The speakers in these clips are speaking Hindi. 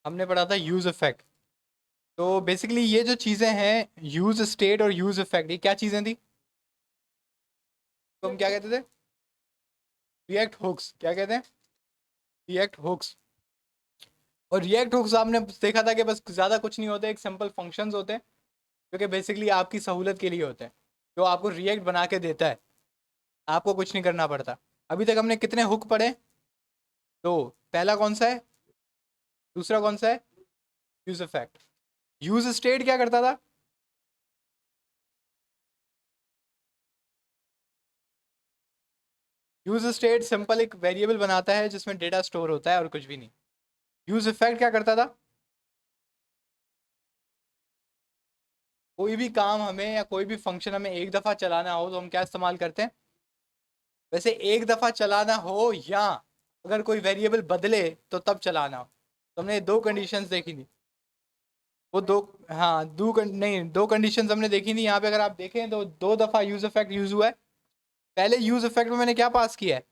हमने पढ़ा था यूज इफेक्ट। तो बेसिकली ये जो चीज़ें हैं, यूज स्टेट और यूज इफेक्ट, ये क्या चीज़ें थी? तो हम क्या कहते थे? React hooks. क्या कहते हैं? React hooks. और रिएक्ट हुक्स आपने देखा था कि बस ज़्यादा कुछ नहीं होते, एक सिंपल फंक्शंस होते हैं जो कि बेसिकली आपकी सहूलत के लिए होते हैं, जो आपको रिएक्ट बना के देता है, आपको कुछ नहीं करना पड़ता। अभी तक हमने कितने हुक पढ़े? दो। पहला कौन सा है? दूसरा कौन सा है? Use effect. यूज स्टेट क्या करता था? यूज स्टेट सिंपल एक वेरिएबल बनाता है जिसमें डेटा स्टोर होता है और कुछ भी नहीं। यूज इफेक्ट क्या करता था? कोई भी काम हमें या कोई भी फंक्शन हमें एक दफ़ा चलाना हो तो हम क्या इस्तेमाल करते हैं? वैसे एक दफ़ा चलाना हो या अगर कोई वेरिएबल बदले तो तब चलाना हो, तो हमने दो कंडीशंस देखी थी। वो दो, हाँ नहीं, दो कंडीशंस हमने देखी थी। यहाँ पे अगर आप देखें तो दो दफ़ा यूज इफेक्ट यूज हुआ है। पहले यूज इफेक्ट में मैंने क्या पास किया है?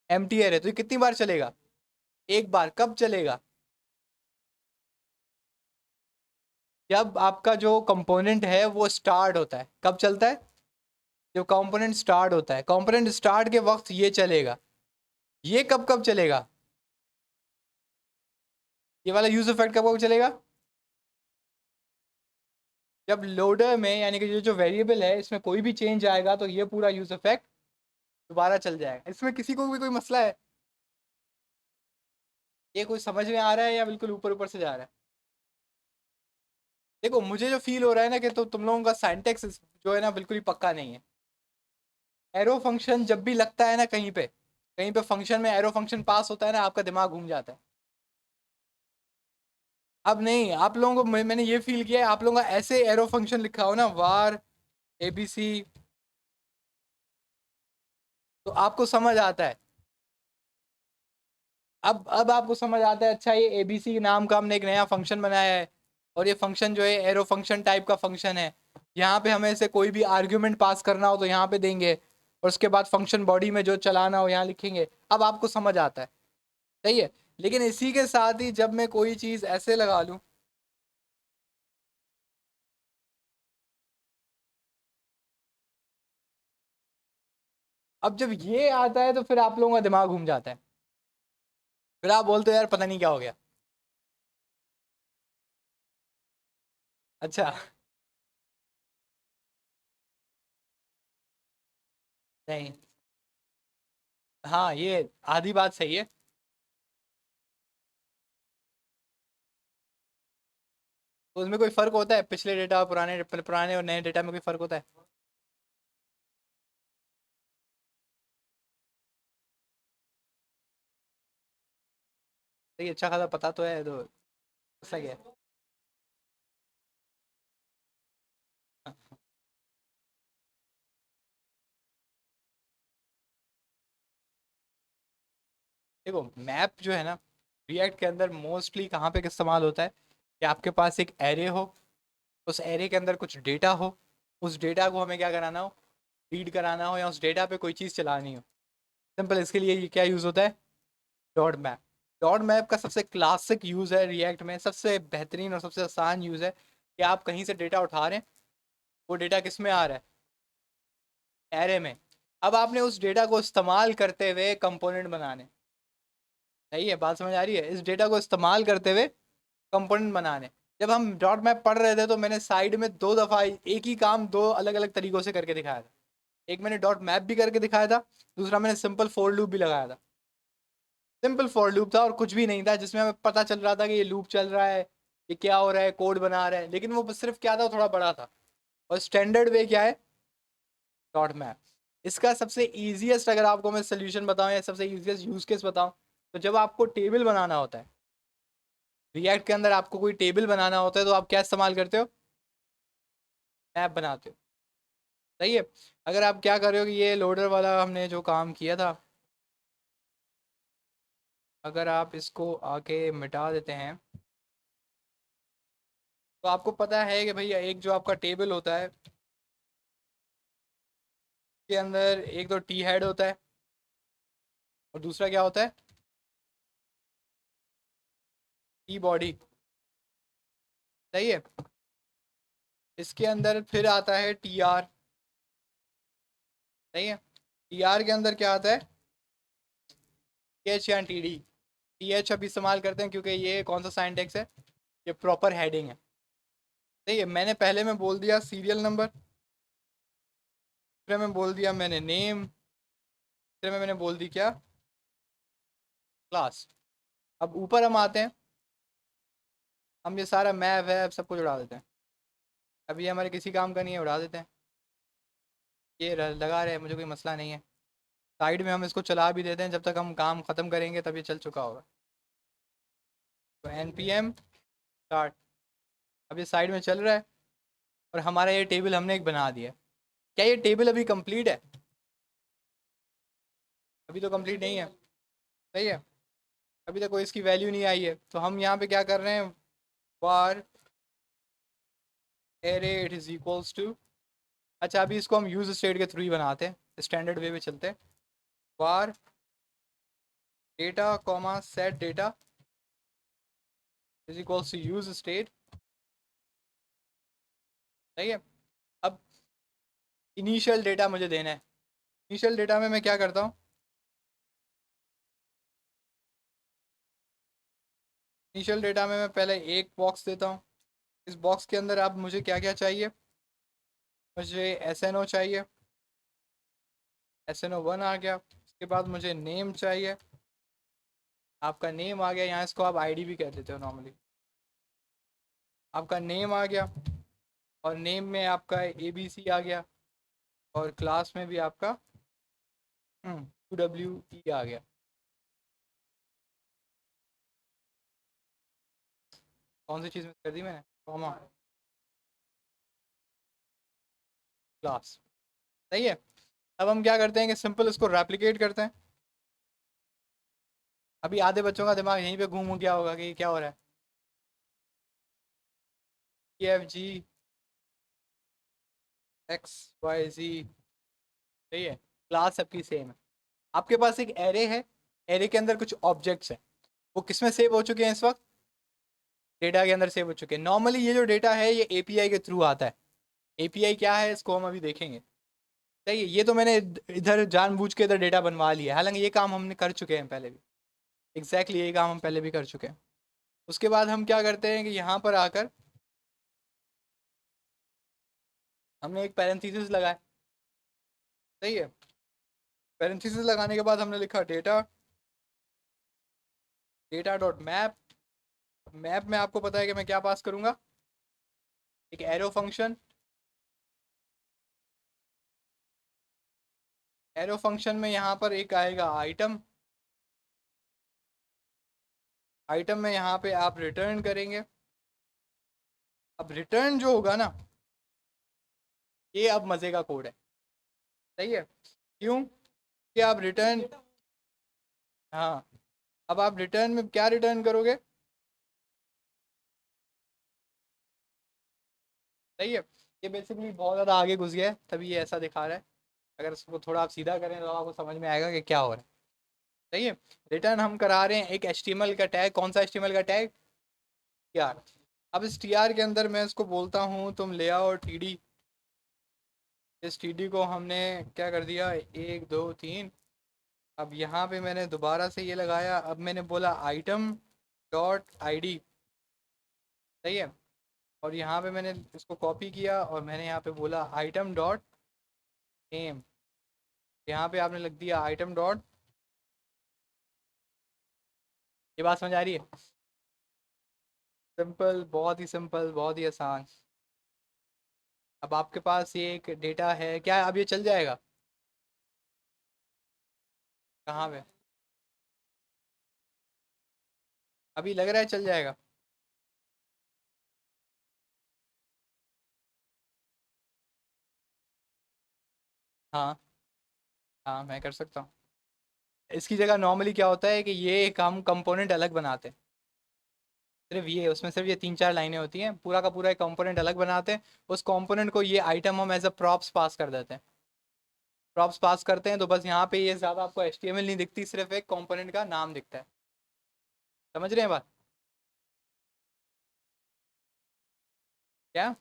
Empty array. तो ये कितनी बार चलेगा? एक बार। कब चलेगा? जब आपका जो कंपोनेंट है वो स्टार्ट होता है। कब चलता है? जब कंपोनेंट स्टार्ट होता है। कंपोनेंट स्टार्ट के वक्त ये चलेगा। ये कब कब चलेगा? ये वाला यूज इफेक्ट कब कब चलेगा? जब लोडर में, यानी कि जो वेरिएबल है इसमें कोई भी चेंज आएगा तो ये पूरा यूज इफेक्ट दोबारा चल जाएगा। इसमें किसी को भी कोई मसला है? ये कोई समझ में आ रहा है या बिल्कुल ऊपर ऊपर से जा रहा है? देखो, मुझे जो फील हो रहा है ना कि तो तुम लोगों का साइंटेक्स जो है ना बिल्कुल ही पक्का नहीं है। एरो फंक्शन जब भी लगता है ना कहीं पे फंक्शन में एरो फंक्शन पास होता है ना, आपका दिमाग घूम जाता है। अब नहीं, आप लोगों को मैंने ये फील किया है, आप लोगों का ऐसे एरो फंक्शन लिखा हो ना, वार एबीसी, तो आपको समझ आता है। अब आपको समझ आता है, अच्छा ये एबीसी नाम का हमने एक नया फंक्शन बनाया है और ये फंक्शन जो है एरो फंक्शन टाइप का फंक्शन है। यहाँ पे हमें से कोई भी आर्ग्यूमेंट पास करना हो तो यहाँ पे देंगे और उसके बाद फंक्शन बॉडी में जो चलाना हो यहाँ लिखेंगे। अब आपको समझ आता है, सही है। लेकिन इसी के साथ ही जब मैं कोई चीज़ ऐसे लगा लूँ, अब जब ये आता है तो फिर आप लोगों का दिमाग घूम जाता है। फिर आप बोलते हो यार पता नहीं क्या हो गया। अच्छा। नहीं, हाँ ये आधी बात सही है। तो उसमें कोई फर्क होता है पिछले डेटा और पुराने पुराने और नए डेटा में कोई फर्क होता है? सही, अच्छा खासा पता तो है तो सही है। देखो, मैप जो है ना रिएक्ट के अंदर मोस्टली कहाँ पे इस्तेमाल होता है कि आपके पास एक एरे हो, उस एरे के अंदर कुछ डेटा हो, उस डेटा को हमें क्या कराना हो? रीड कराना हो, या उस डेटा पे कोई चीज़ चलानी हो। सिंपल, इसके लिए ये क्या यूज़ होता है? Dot map. डॉट मैप का सबसे क्लासिक यूज़ है रिएक्ट में, सबसे बेहतरीन और सबसे आसान यूज़ है कि आप कहीं से डेटा उठा रहे हैं, वो डेटा किस में आ रहा है? एरे में। अब आपने उस डेटा को इस्तेमाल करते हुए कंपोनेंट बनाने, सही है, बात समझ आ रही है? इस डेटा को इस्तेमाल करते हुए कंपोनेंट बनाने। जब हम डॉट मैप पढ़ रहे थे तो मैंने साइड में दो दफ़ा एक ही काम दो अलग अलग तरीकों से करके दिखाया था। एक मैंने डॉट मैप भी करके दिखाया था, दूसरा मैंने सिंपल फॉर लूप भी लगाया था। सिंपल फॉर लूप था और कुछ भी नहीं था, जिसमें हमें पता चल रहा था कि ये लूप चल रहा है, ये क्या हो रहा है, कोड बना रहा है, लेकिन वो सिर्फ क्या था, थोड़ा बड़ा था। और स्टैंडर्ड वे क्या है? Dot map. इसका सबसे ईजिएस्ट अगर आपको मैं सोल्यूशन बताऊं या सबसे ईजिएस्ट यूज केस बताऊं, तो जब आपको टेबल बनाना होता है रिएक्ट के अंदर, आपको कोई टेबल बनाना होता है तो आप क्या इस्तेमाल करते हो? मैप बनाते हो, सही है। अगर आप क्या कर रहे हो कि ये लोडर वाला हमने जो काम किया था, अगर आप इसको आके मिटा देते हैं तो आपको पता है कि भैया एक जो आपका टेबल होता है के अंदर एक तो टी हेड होता है और दूसरा क्या होता है? टी बॉडी, सही है। इसके अंदर फिर आता है टी आर, सही है। टी आर के अंदर क्या आता है, टी एच या टी डी। टी एच अब इस्तेमाल करते हैं क्योंकि ये कौन सा साइंटेक्स है, ये प्रॉपर हेडिंग है, सही है। मैंने पहले में बोल दिया सीरियल नंबर, फिर में बोल दिया मैंने नेम, फिर में मैंने बोल दी क्या, क्लास। अब ऊपर हम आते हैं, हम ये सारा मैप वैप सब कुछ उड़ा देते हैं। अब ये हमारे किसी काम का नहीं है, उड़ा देते हैं। ये लगा रहे, मुझे कोई मसला नहीं है। साइड में हम इसको चला भी देते हैं, जब तक हम काम ख़त्म करेंगे तब ये चल चुका होगा। तो एन पी एम स्टार्ट, अब ये साइड में चल रहा है और हमारा ये टेबल हमने एक बना दिया। क्या ये टेबल अभी कंप्लीट है? अभी तो कंप्लीट नहीं है, सही है। अभी तक कोई इसकी वैल्यू नहीं आई है, तो हम यहाँ पे क्या कर रहे हैं, var array it is equals to, अच्छा अभी इसको हम यूज स्टेट के थ्रू ही बनाते हैं, स्टैंडर्ड वे में चलते हैं। Var data comma set data is equals to use state, सही है। अब इनिशियल डेटा मुझे देना है। इनिशियल डेटा में मैं क्या करता हूँ, इनिशियल डेटा में मैं पहले एक बॉक्स देता हूँ। इस बॉक्स के अंदर अब मुझे क्या क्या चाहिए, मुझे एस एन ओ चाहिए, एस एन ओ वन आ गया। उसके बाद मुझे नेम चाहिए, आपका नेम आ गया, यहाँ इसको आप आईडी भी कह देते हो नॉर्मली। आपका नेम आ गया, और नेम में आपका ए बी सी आ गया, और क्लास में भी आपका यू डब्ल्यू ई आ गया। कौन सी चीज़ मिस कर दी मैंने, कॉमा, क्लास, सही है। अब हम क्या करते हैं कि सिंपल इसको रेप्लिकेट करते हैं। अभी आधे बच्चों का दिमाग यहीं पे घूम गया होगा कि क्या हो रहा है, E F G X Y G, सही है। क्लास सबकी सेम है। आपके पास एक एरे है, एरे के अंदर कुछ ऑब्जेक्ट्स हैं, वो किस में सेव हो चुके हैं इस वक्त, डेटा के अंदर सेव हो चुके हैं। नॉर्मली ये जो डेटा है ये एपीआई के थ्रू आता है। एपीआई क्या है इसको हम अभी देखेंगे, सही है। ये तो मैंने इधर जानबूझ के इधर डेटा बनवा लिया है, हालांकि ये काम हमने कर चुके हैं पहले भी, एग्जैक्टली यही काम हम पहले भी कर चुके हैं। उसके बाद हम क्या करते हैं कि यहाँ पर आकर हमने एक पैरेंथेसिस लगाया, सही है। पैरेंथेसिस लगाने के बाद हमने लिखा data, data dot map. Map में आपको पता है कि मैं क्या पास करूंगा, एक एरो फंक्शन। एरो फंक्शन में यहाँ पर एक आएगा आइटम, आइटम में यहाँ पे आप रिटर्न करेंगे। अब रिटर्न जो होगा ना, ये अब मज़े का कोड है, सही है। क्यों कि आप रिटर्न, हाँ, अब आप रिटर्न में क्या रिटर्न करोगे, सही है। ये बेसिकली बहुत ज़्यादा आगे घुस गया है तभी ये ऐसा दिखा रहा है। अगर इसको थोड़ा आप सीधा करें तो आपको समझ में आएगा कि क्या हो रहा है, सही है। रिटर्न हम करा रहे हैं एक HTML का टैग, कौन सा HTML का टैग, TR। अब इस TR के अंदर मैं इसको बोलता हूँ तुम ले आओ TD। इस TD को हमने क्या कर दिया, एक दो तीन। अब यहाँ पे मैंने दोबारा से ये लगाया, अब मैंने बोला आइटम डॉट ID, सही है। और यहाँ पे मैंने इसको कॉपी किया और मैंने यहाँ पे बोला आइटम डॉट नेम। यहाँ पे आपने लिख दिया आइटम डॉट, ये बात समझ आ रही है, सिंपल, बहुत ही सिंपल, बहुत ही आसान। अब आपके पास ये एक डेटा है, क्या अब ये चल जाएगा, कहाँ पे, अभी लग रहा है चल जाएगा। हाँ, हाँ मैं कर सकता हूँ। इसकी जगह नॉर्मली क्या होता है कि ये एक हम कंपोनेंट अलग बनाते हैं, सिर्फ ये, उसमें सिर्फ ये तीन चार लाइनें होती हैं, पूरा का पूरा एक कंपोनेंट अलग बनाते हैं। उस कंपोनेंट को ये आइटम हम एज अ प्रॉप्स पास कर देते हैं। प्रॉप्स पास करते हैं तो बस यहाँ पे ये ज़्यादा आपको HTML नहीं दिखती, सिर्फ एक कंपोनेंट का नाम दिखता है। समझ रहे हैं बात, क्या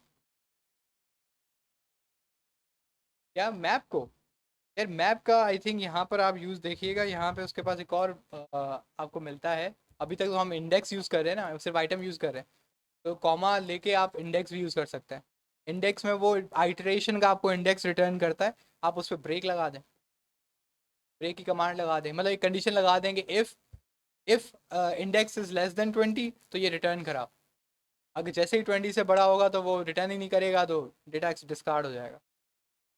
क्या मैप को? यार मैप का आई थिंक यहाँ पर आप यूज़ देखिएगा, यहाँ पे उसके पास एक और आपको मिलता है। अभी तक तो हम इंडेक्स यूज़ कर रहे हैं ना, सिर्फ आइटम यूज़ कर रहे हैं, तो कॉमा लेके आप इंडेक्स भी यूज़ कर सकते हैं। इंडेक्स में वो आइटरेशन का आपको इंडेक्स रिटर्न करता है, आप उस पर ब्रेक लगा दें, ब्रेक की कमांड लगा दें, मतलब एक कंडीशन लगा देंगे, if index is less than 20 तो ये रिटर्न करा। अगर जैसे ही 20 से बड़ा होगा तो वो रिटर्न ही नहीं करेगा, तो डेटा डिस्कार्ड हो जाएगा।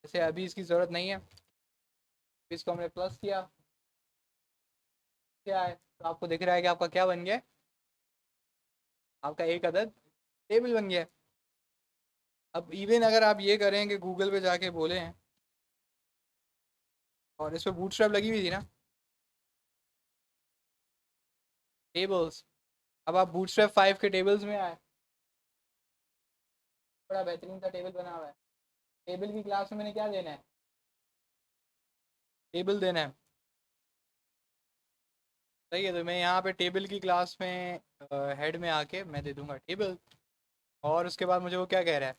जैसे अभी इसकी ज़रूरत नहीं है, इसको हमने प्लस किया, क्या है तो आपको दिख रहा है कि आपका क्या बन गया, आपका एक अदद टेबल बन गया। अब इवन अगर आप ये करें कि गूगल पे जाके बोलें, और इस पर बूटस्ट्रैप लगी हुई थी ना, टेबल्स, अब आप बूटस्ट्रैप 5 के टेबल्स में आए, बड़ा बेहतरीन सा टेबल बना हुआ है। टेबल की क्लास में मैंने क्या देना है, टेबल देना है। सही है, तो मैं यहाँ पे टेबल की क्लास में हेड में आके मैं दे दूंगा टेबल, और उसके बाद मुझे वो क्या कह रहा है,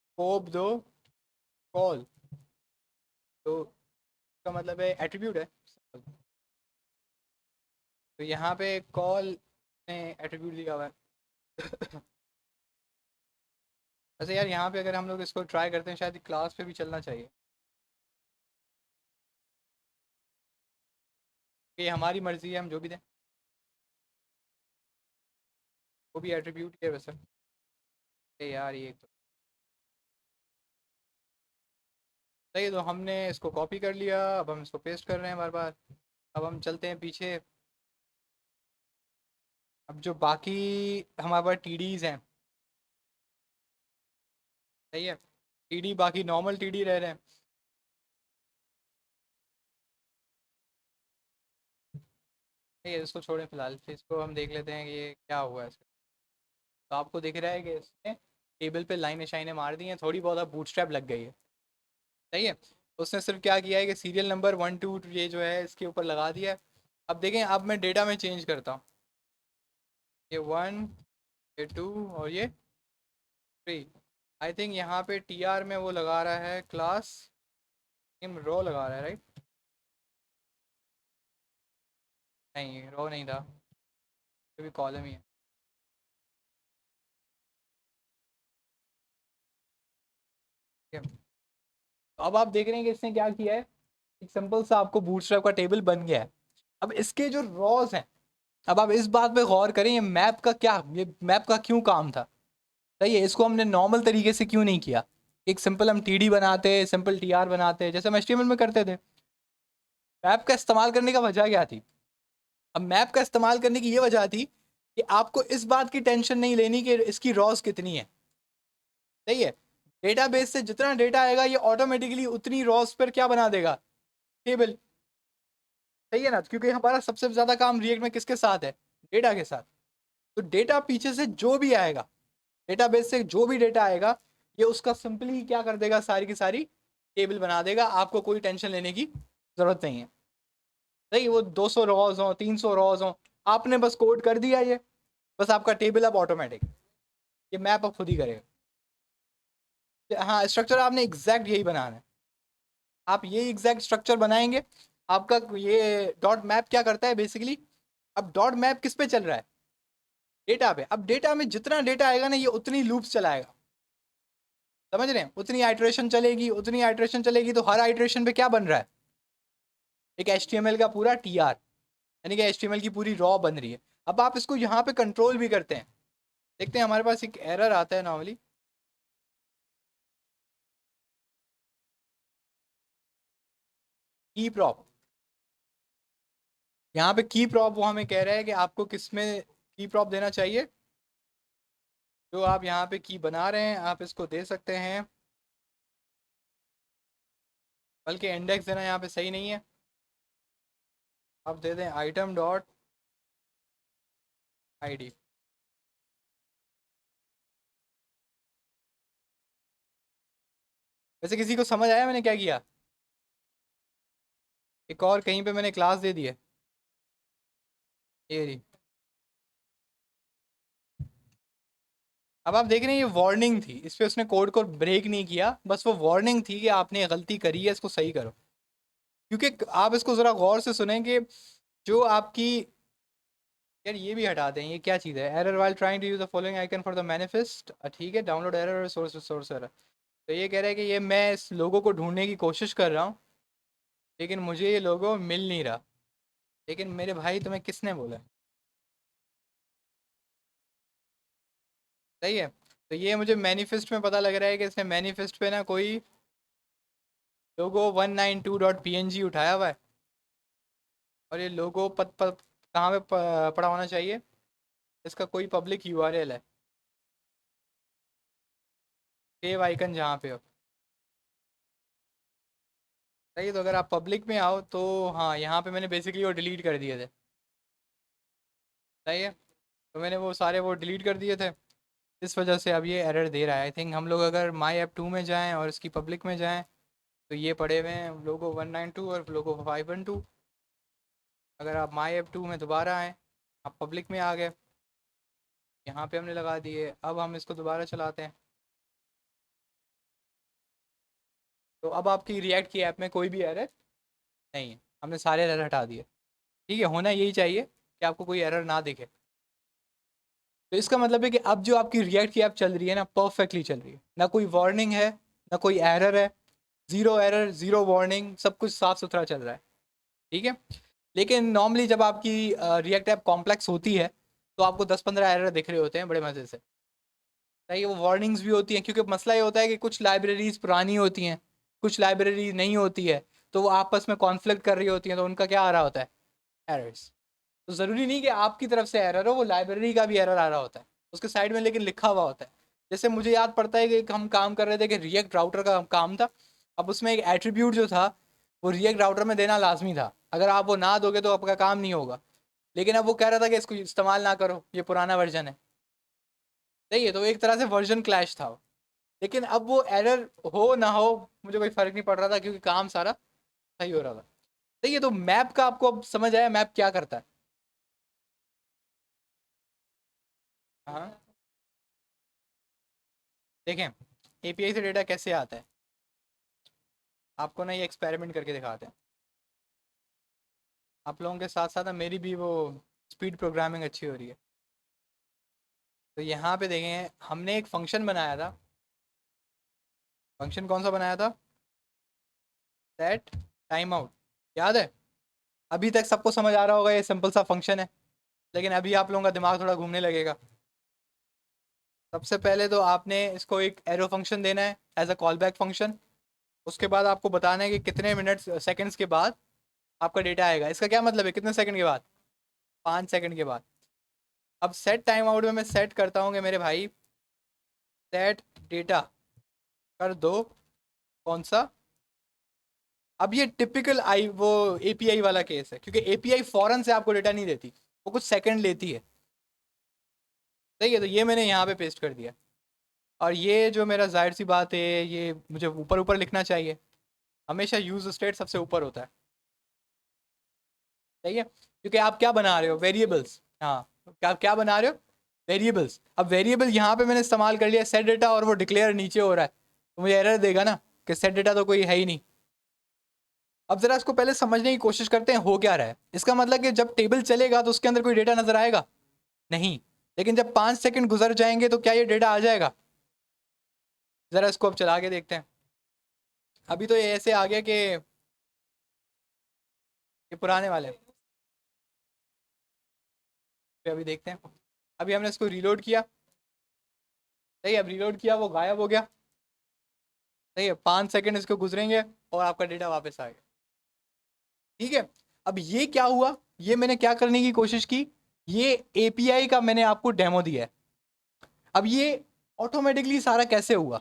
स्कोप दो कॉल, तो इसका मतलब है एट्रीब्यूट है। तो यहाँ पे कॉल ने एट्रीब्यूट दिया हुआ है। वैसे यार यहाँ पे अगर हम लोग इसको ट्राई करते हैं, शायद क्लास पे भी चलना चाहिए, कि हमारी मर्जी है, हम जो भी दें, वो भी एट्रीब्यूट है वैसे। यार ये तो सही है, तो हमने इसको कॉपी कर लिया, अब हम इसको पेस्ट कर रहे हैं बार बार। अब हम चलते हैं पीछे। अब जो बाकी हमारे पास टीडीज हैं, सही है, टीडी बाकी नॉर्मल टीडी रह रहे हैं। सही है, इसको छोड़ें फिलहाल, फिर इसको हम देख लेते हैं कि ये क्या हुआ है इसका। तो आपको दिख रहा है कि इसने टेबल पे लाइन शाइनें मार दी हैं, थोड़ी बहुत अब बूटस्ट्रैप लग गई है। सही है, उसने सिर्फ क्या किया है कि सीरियल नंबर 1 2 ये जो है इसके ऊपर लगा दिया है। अब देखें, अब मैं डेटा में चेंज करता हूँ, ये 1, ये 2 और ये 3। आई थिंक यहाँ पे टीआर में वो लगा रहा है क्लास नेम रो लगा रहा है, राइट? नहीं, रो नहीं था, ये भी कॉलम ही है। ठीक है, तो अब आप देख रहे हैं कि इसने क्या किया है, एक सिंपल सा आपको बूटस्ट्रैप का टेबल बन गया है। अब इसके जो रॉज हैं, अब आप इस बात पे गौर करें, ये मैप का क्या, ये मैप का क्यों काम था? सही है, इसको हमने नॉर्मल तरीके से क्यों नहीं किया, एक सिंपल हम टीडी बनाते, सिंपल टीआर बनाते जैसे हम एचटीएमएल में करते थे। मैप का इस्तेमाल करने का वजह क्या थी? अब मैप का इस्तेमाल करने की ये वजह थी कि आपको इस बात की टेंशन नहीं लेनी कि इसकी रॉस कितनी है। सही है, डेटाबेस से जितना डेटा आएगा ये ऑटोमेटिकली उतनी रॉस पर क्या बना देगा, टेबल। सही है ना, क्योंकि हमारा सबसे ज्यादा काम रिएक्ट में किसके साथ है, डेटा के साथ। तो डेटा पीछे से जो भी आएगा, डेटाबेस से जो भी डेटा आएगा, ये उसका सिंपली क्या कर देगा, सारी की सारी टेबल बना देगा, आपको कोई टेंशन लेने की जरूरत नहीं है। सही, वो 200 रॉज हो, 300 रॉज हो, आपने बस कोड कर दिया ये, बस आपका टेबल अब ऑटोमेटिक, ये मैप अब खुद ही करेगा। हाँ, स्ट्रक्चर आपने एग्जैक्ट यही बनाना है, आप ये एग्जैक्ट स्ट्रक्चर बनाएंगे। आपका ये डॉट मैप क्या करता है बेसिकली, अब डॉट मैप किस पे चल रहा है, डेटा पे। अब डेटा में जितना डेटा आएगा ना, ये उतनी लूप्स चलाएगा, समझ रहे हैं, उतनी आइट्रेशन चलेगी, उतनी आइट्रेशन चलेगी, तो हर आइट्रेशन पे क्या बन रहा है, एक HTML का पूरा TR, यानी कि HTML की पूरी रॉ बन रही है। अब आप इसको यहाँ पे कंट्रोल भी करते हैं, देखते हैं हमारे पास एक एरर आता है नॉर्मली, की प्रॉप। यहाँ पे की प्रॉप वो हमें कह रहा है कि आपको किस में की प्रॉप देना चाहिए। जो आप यहाँ पे की बना रहे हैं, आप इसको दे सकते हैं, बल्कि इंडेक्स देना यहाँ पे सही नहीं है, आप दे दें आइटम डॉट ID। वैसे किसी को समझ आया मैंने क्या किया? एक और कहीं पे मैंने क्लास दे दी है, ये रही। अब आप देख रहे हैं ये वार्निंग थी, इस पे उसने कोड को ब्रेक नहीं किया, बस वो वार्निंग थी कि आपने गलती करी है, इसको सही करो। क्योंकि आप इसको ज़रा गौर से सुनेंगे, जो आपकी, यार ये भी हटा दें, ये क्या चीज़ है, error while trying to use the following icon for the manifest, ठीक है, डाउनलोड एरर सोर्स एरर। तो ये कह रहा है कि ये मैं इस लोगो को ढूंढने की कोशिश कर रहा हूँ, लेकिन मुझे ये लोगो मिल नहीं रहा। लेकिन मेरे भाई तुम्हें किसने बोला? सही है। तो ये मुझे मैनिफेस्ट में पता लग रहा है कि इसने मैनिफेस्ट पे ना कोई लोगो 192.png उठाया हुआ है, और ये लोगो कहाँ पे पड़ा होना चाहिए, इसका कोई पब्लिक यूआरएल है, सेव आइकन जहाँ पे हो। सही है, तो अगर आप पब्लिक में आओ तो हाँ, यहाँ पे मैंने बेसिकली वो डिलीट कर दिए थे। सही है, तो मैंने वो सारे वो डिलीट कर दिए थे, इस वजह से अब ये एरर दे रहा है। आई थिंक हम लोग अगर माई ऐप 2 में जाएं और इसकी पब्लिक में जाएं, तो ये पड़े हुए हैं लोगो 192 और लोगो 512। अगर आप माई ऐप 2 में दोबारा आएँ, आप पब्लिक में आ गए, यहाँ पे हमने लगा दिए, अब हम इसको दोबारा चलाते हैं, तो अब आपकी रिएक्ट की ऐप में कोई भी एरर नहीं है, हमने सारे एरर हटा दिए। ठीक है, होना यही चाहिए कि आपको कोई एरर ना दिखे। तो इसका मतलब है कि अब जो आपकी रिएक्ट की ऐप चल रही है ना, परफेक्टली चल रही है, ना कोई वार्निंग है, ना कोई एरर है, जीरो एरर जीरो वार्निंग, सब कुछ साफ सुथरा चल रहा है। ठीक है। लेकिन नॉर्मली जब आपकी रिएक्ट ऐप कॉम्प्लेक्स होती है, तो आपको 10-15 एरर दिख रहे होते हैं बड़े मज़े से। सही है, वो वार्निंग्स भी होती हैं, क्योंकि मसला ये होता है कि कुछ लाइब्रेरीज पुरानी होती हैं, कुछ लाइब्रेरी नहीं होती है, तो वो आपस में कॉन्फ्लिक्ट कर रही होती हैं, तो उनका क्या आ रहा होता है, एरर्स। तो ज़रूरी नहीं कि आपकी तरफ से एरर हो, वो लाइब्रेरी का भी एरर आ रहा होता है उसके साइड में, लेकिन लिखा हुआ होता है। जैसे मुझे याद पड़ता है कि हम काम कर रहे थे कि रिएक्ट राउटर का काम था, अब उसमें एक एट्रीब्यूट जो था वो रिएक्ट राउटर में देना लाजमी था, अगर आप वो ना दोगे तो आपका काम नहीं होगा। लेकिन अब वो कह रहा था कि इसको इस्तेमाल ना करो, ये पुराना वर्जन है। सही है, तो एक तरह से वर्जन क्लैश था। लेकिन अब वो एरर हो ना हो, मुझे कोई फ़र्क नहीं पड़ रहा था, क्योंकि काम सारा सही हो रहा था। सही है, तो मैप का आपको अब समझ आया, मैप क्या करता है? हाँ, देखें, एपीआई से डेटा कैसे आता है, आपको ना ये एक्सपेरिमेंट करके दिखाते हैं। आप लोगों के साथ साथ ना मेरी भी वो स्पीड प्रोग्रामिंग अच्छी हो रही है। तो यहाँ पे देखें, हमने एक फंक्शन बनाया था। फंक्शन कौन सा बनाया था? सेट टाइम आउट, याद है? अभी तक सबको समझ आ रहा होगा, ये सिंपल सा फंक्शन है, लेकिन अभी आप लोगों का दिमाग थोड़ा घूमने लगेगा। सबसे पहले तो आपने इसको एक एरो फंक्शन देना है as a call back function. उसके बाद आपको बताना है कि कितने मिनट सेकंड्स के बाद आपका डेटा आएगा। इसका क्या मतलब है, कितने सेकंड के बाद? 5 सेकंड के बाद। अब सेट टाइम आउट में मैं सेट करता हूँ कि मेरे भाई, सेट डेटा कर दो, कौन सा? अब ये टिपिकल आई वो एपीआई वाला केस है, क्योंकि एपीआई फौरन से आपको डेटा नहीं देती, वो कुछ सेकंड लेती है। सही है, तो ये मैंने यहाँ पे पेस्ट कर दिया। और ये जो मेरा, जाहिर सी बात है, ये मुझे ऊपर ऊपर लिखना चाहिए, हमेशा यूज स्टेट सबसे ऊपर होता है। सही है, क्योंकि आप क्या बना रहे हो, वेरिएबल्स। हाँ, क्या क्या बना रहे हो, वेरिएबल्स। अब वेरिएबल यहाँ पे मैंने इस्तेमाल कर लिया सेट डेटा, और वो डिक्लेयर नीचे हो रहा है, तो मुझे एरर देगा ना कि सेट डेटा तो कोई है ही नहीं। अब जरा इसको पहले समझने की कोशिश करते हैं हो क्या रहा है। इसका मतलब कि जब टेबल चलेगा तो उसके अंदर कोई डेटा नजर आएगा नहीं, लेकिन जब 5 सेकंड गुजर जाएंगे तो क्या ये डेटा आ जाएगा? जरा इसको अब चला के देखते हैं। अभी तो ये ऐसे आ गया कि ये पुराने वाले, फिर अभी देखते हैं। अभी हमने इसको रीलोड किया, सही है, अब रीलोड किया, वो गायब हो गया। सही है, 5 सेकंड इसको गुजरेंगे और आपका डेटा वापस आ गया। ठीक है, अब ये क्या हुआ, ये मैंने क्या करने की कोशिश की, ये एपीआई का मैंने आपको डेमो दिया है। अब ये ऑटोमेटिकली सारा कैसे हुआ,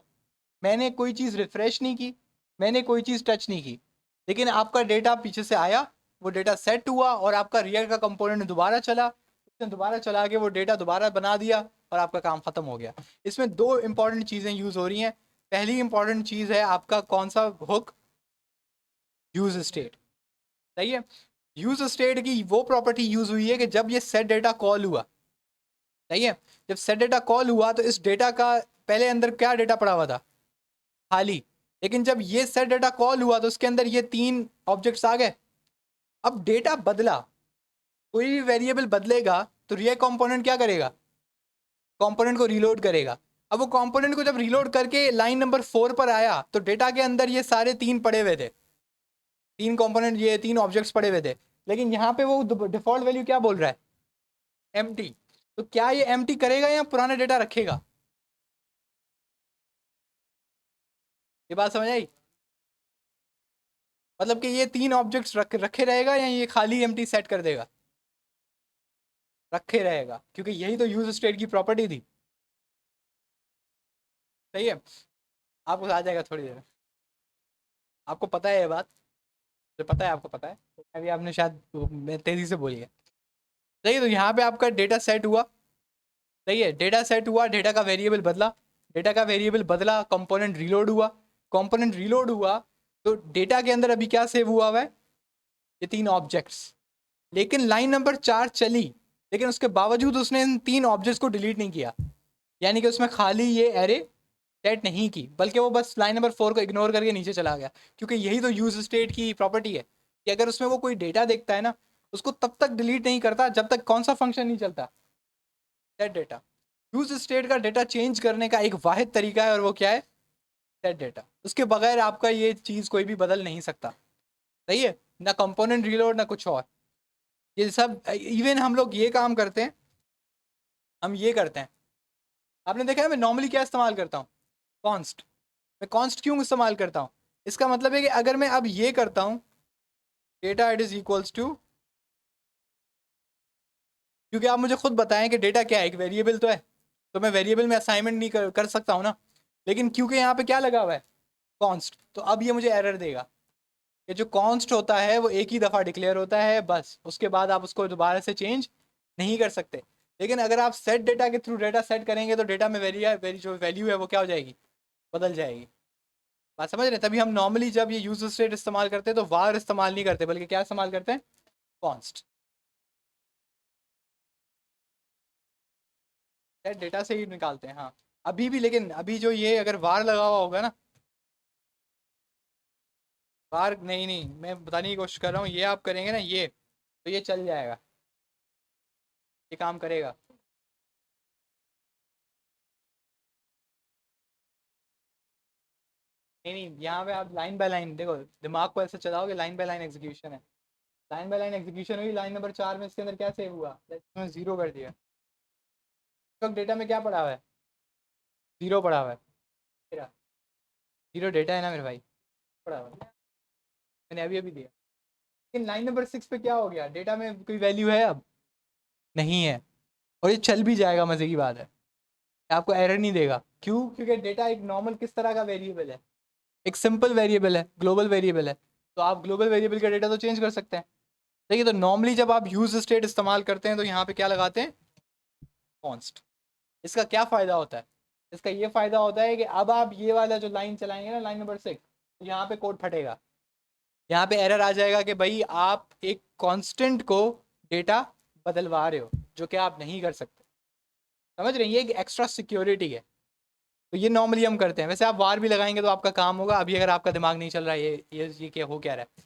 मैंने कोई चीज़ रिफ्रेश नहीं की, मैंने कोई चीज़ टच नहीं की, लेकिन आपका डेटा पीछे से आया, वो डेटा सेट हुआ, और आपका रिएक्ट का कंपोनेंट दोबारा चला, उसने दोबारा चला के वो डेटा दोबारा बना दिया, और आपका काम ख़त्म हो गया। इसमें दो इंपॉर्टेंट चीज़ें यूज़ हो रही हैं। पहली इंपॉर्टेंट चीज़ है आपका कौन सा हुक, यूज स्टेट। सही है, यूज स्टेट की वो प्रॉपर्टी यूज़ हुई है कि जब ये सेट डेटा कॉल हुआ, सही है। जब सेट डेटा कॉल हुआ तो इस डेटा का पहले अंदर क्या डेटा पड़ा हुआ था, खाली। लेकिन जब ये सेट डेटा कॉल हुआ तो उसके अंदर ये 3 ऑब्जेक्ट्स आ गए। अब डेटा बदला, कोई भी वेरिएबल बदलेगा तो रिएक्ट कंपोनेंट क्या करेगा, कंपोनेंट को रीलोड करेगा। अब वो कंपोनेंट को जब रीलोड करके लाइन नंबर 4 पर आया तो डेटा के अंदर ये सारे 3 पड़े हुए थे, 3 कंपोनेंट, ये 3 ऑब्जेक्ट्स पड़े हुए थे। लेकिन यहाँ पे वो डिफॉल्ट वैल्यू क्या बोल रहा है, एम्प्टी। तो क्या ये एम्प्टी करेगा या पुराना डेटा रखेगा, ये बात समझ आई। मतलब कि ये 3 ऑब्जेक्ट्स रखे रहेगा या ये खाली एम्प्टी सेट कर देगा, रखे रहेगा, क्योंकि यही तो यूज स्टेट की प्रॉपर्टी थी। सही है। आपको आ जाएगा थोड़ी देर में, आपको पता है ये बात, जो पता है आपको पता है, तो अभी आपने शायद मैं तेजी से बोली है। सही है। तो यहाँ पे आपका डेटा सेट हुआ। सही है, डेटा सेट हुआ, डेटा का वेरिएबल बदला, डेटा का वेरिएबल बदला, कंपोनेंट रीलोड हुआ। कंपोनेंट रीलोड हुआ तो डेटा के अंदर अभी क्या सेव हुआ हुआ है, ये 3 ऑब्जेक्ट्स। लेकिन लाइन नंबर 4 चली, लेकिन उसके बावजूद उसने इन 3 ऑब्जेक्ट्स को डिलीट नहीं किया। यानी कि उसमें खाली ये एरे सेट नहीं की, बल्कि वो बस लाइन नंबर 4 को इग्नोर करके नीचे चला गया। क्योंकि यही तो यूज स्टेट की प्रॉपर्टी है कि अगर उसमें वो कोई डेटा देखता है ना, उसको तब तक डिलीट नहीं करता जब तक कौन सा फंक्शन नहीं चलता, सेट डेटा। यूज स्टेट का डेटा चेंज करने का एक वाहिद तरीका है और वो क्या है, सेट डेटा। उसके बगैर आपका ये चीज़ कोई भी बदल नहीं सकता। सही है ना, कंपोनेंट रीलोड ना कुछ और, ये सब। इवन हम लोग ये काम करते हैं, हम ये करते हैं, आपने देखा है मैं नॉर्मली क्या इस्तेमाल करता हूँ, कॉन्स्ट। मैं कॉन्स्ट क्यों इस्तेमाल करता हूँ, इसका मतलब है कि अगर मैं अब ये करता हूँ data it is equals to, क्योंकि आप मुझे खुद बताएं कि डेटा क्या है, एक वेरिएबल तो है, तो मैं वेरिएबल में असाइनमेंट नहीं कर सकता हूँ ना। लेकिन क्योंकि यहाँ पे क्या लगा हुआ है, कॉन्स्ट, तो अब ये मुझे एरर देगा। ये जो कॉन्स्ट होता है वो एक ही दफ़ा डिक्लेयर होता है बस, उसके बाद आप उसको दोबारा से चेंज नहीं कर सकते। लेकिन अगर आप सेट डेटा के थ्रू डेटा सेट करेंगे तो डेटा में वेरी जो वैल्यू है वो क्या हो जाएगी, बदल जाएगी। बात समझ रहे हैं? तभी हम नॉर्मली जब ये यूज स्टेट इस्तेमाल करते हैं तो वार इस्तेमाल नहीं करते, बल्कि क्या इस्तेमाल करते हैं, कॉन्स्ट। सेट डेटा से ही निकालते हैं, हाँ। अभी भी, लेकिन अभी जो ये अगर वार लगा हुआ होगा ना, वार नहीं नहीं, मैं बताने की कोशिश कर रहा हूँ, ये आप करेंगे ना ये, तो ये चल जाएगा, ये काम करेगा। नहीं नहीं, यहाँ पे आप लाइन बाय लाइन देखो, दिमाग को ऐसे चलाओगे, लाइन बाय लाइन एग्जीक्यूशन है। लाइन बाय लाइन एग्जीक्यूशन हुई, लाइन नंबर 4 में इसके अंदर क्या सेव हुआ, मैंने 0 कर दिया। तो डेटा में क्या पड़ा हुआ है, 0 पड़ा हुआ है मेरा, 0 डेटा है ना मेरे भाई, पड़ा हुआ है, मैंने अभी अभी दिया। लेकिन लाइन नंबर 6 पे क्या हो गया, डेटा में कोई वैल्यू है अब नहीं है, और ये चल भी जाएगा, मजे की बात है, आपको एरर नहीं देगा। क्यों, क्योंकि डेटा एक नॉर्मल किस तरह का वेरिएबल है, एक सिंपल वेरिएबल है, ग्लोबल वेरिएबल है। तो आप ग्लोबल वेरिएबल का डेटा तो चेंज कर सकते हैं। देखिए, तो नॉर्मली जब आप यूज स्टेट इस्तेमाल करते हैं तो यहाँ पे क्या लगाते हैं, कॉन्स्ट। इसका क्या फ़ायदा होता है, इसका ये फ़ायदा होता है कि अब आप ये वाला जो लाइन चलाएंगे ना, लाइन नंबर 6, तो यहाँ पे कोड फटेगा, यहाँ पे एरर आ जाएगा कि भाई आप एक कांस्टेंट को डेटा बदलवा रहे हो, जो कि आप नहीं कर सकते। समझ रहे हैं, ये एक एक्स्ट्रा सिक्योरिटी है। तो ये नॉर्मली हम करते हैं। वैसे आप वार भी लगाएंगे तो आपका काम होगा, अभी अगर आपका दिमाग नहीं चल रहा है ये क्या हो क्या रहा है।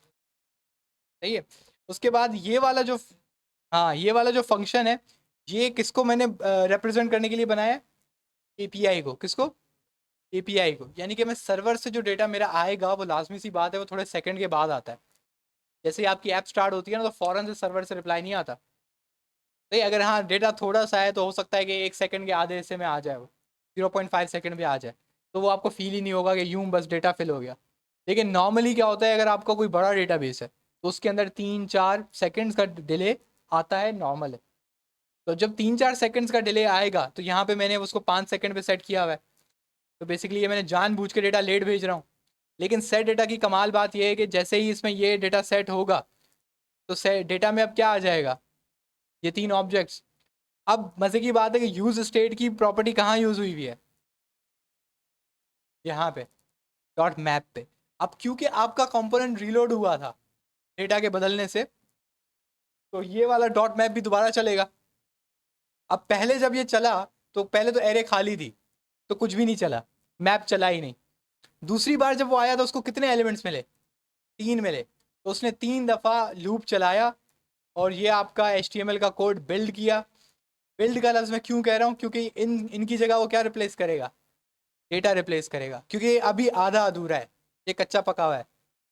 सही है। उसके बाद ये वाला जो, हाँ ये वाला जो फंक्शन है, ये किसको मैंने रिप्रेजेंट करने के लिए बनाया है, एपीआई को। किसको, एपीआई को। यानी कि मैं सर्वर से जो डेटा मेरा आएगा, वो लाजमी सी बात है वो थोड़े सेकंड के बाद आता है। जैसे ही आपकी ऐप स्टार्ट होती है ना, तो फ़ौरन से सर्वर से रिप्लाई नहीं आता। तो अगर हाँ डेटा थोड़ा सा है तो हो सकता है कि 1 सेकंड के आधे हिस्से में आ जाए, वो 0.5 सेकंड में आ जाए, तो वो आपको फील ही नहीं होगा कि यूं बस डेटा फिल हो गया। लेकिन नॉर्मली क्या होता है, अगर आपका कोई बड़ा डेटा बेस है तो उसके अंदर 3-4 सेकंड्स का डिले आता है, नॉर्मल है। तो जब 3-4 सेकंड्स का डिले आएगा तो यहाँ पे मैंने उसको 5 सेकंड पे सेट किया हुआ है। तो बेसिकली ये मैंने जानबूझ के डेटा लेट भेज रहा हूँ। लेकिन सेट डेटा की कमाल बात यह है कि जैसे ही इसमें ये डेटा सेट होगा तो सेट डेटा में अब क्या आ जाएगा, ये 3 ऑब्जेक्ट्स। अब मजे की बात है कि यूज स्टेट की प्रॉपर्टी कहाँ यूज हुई हुई है, यहाँ पे डॉट मैप पे। अब क्योंकि आपका कंपोनेंट रीलोड हुआ था डेटा के बदलने से, तो ये वाला डॉट मैप भी दोबारा चलेगा। अब पहले जब ये चला तो पहले तो एरे खाली थी, तो कुछ भी नहीं चला, मैप चला ही नहीं। दूसरी बार जब वो आया तो उसको कितने एलिमेंट्स मिले? 3 मिले। तो उसने 3 दफ़ा लूप चलाया और ये आपका HTML का कोड बिल्ड किया। बिल्ड का लफ्ज़ मैं क्यों कह रहा हूँ, क्योंकि इनकी जगह वो क्या रिप्लेस करेगा? डेटा रिप्लेस करेगा, क्योंकि अभी आधा अधूरा है, ये कच्चा पका हुआ है,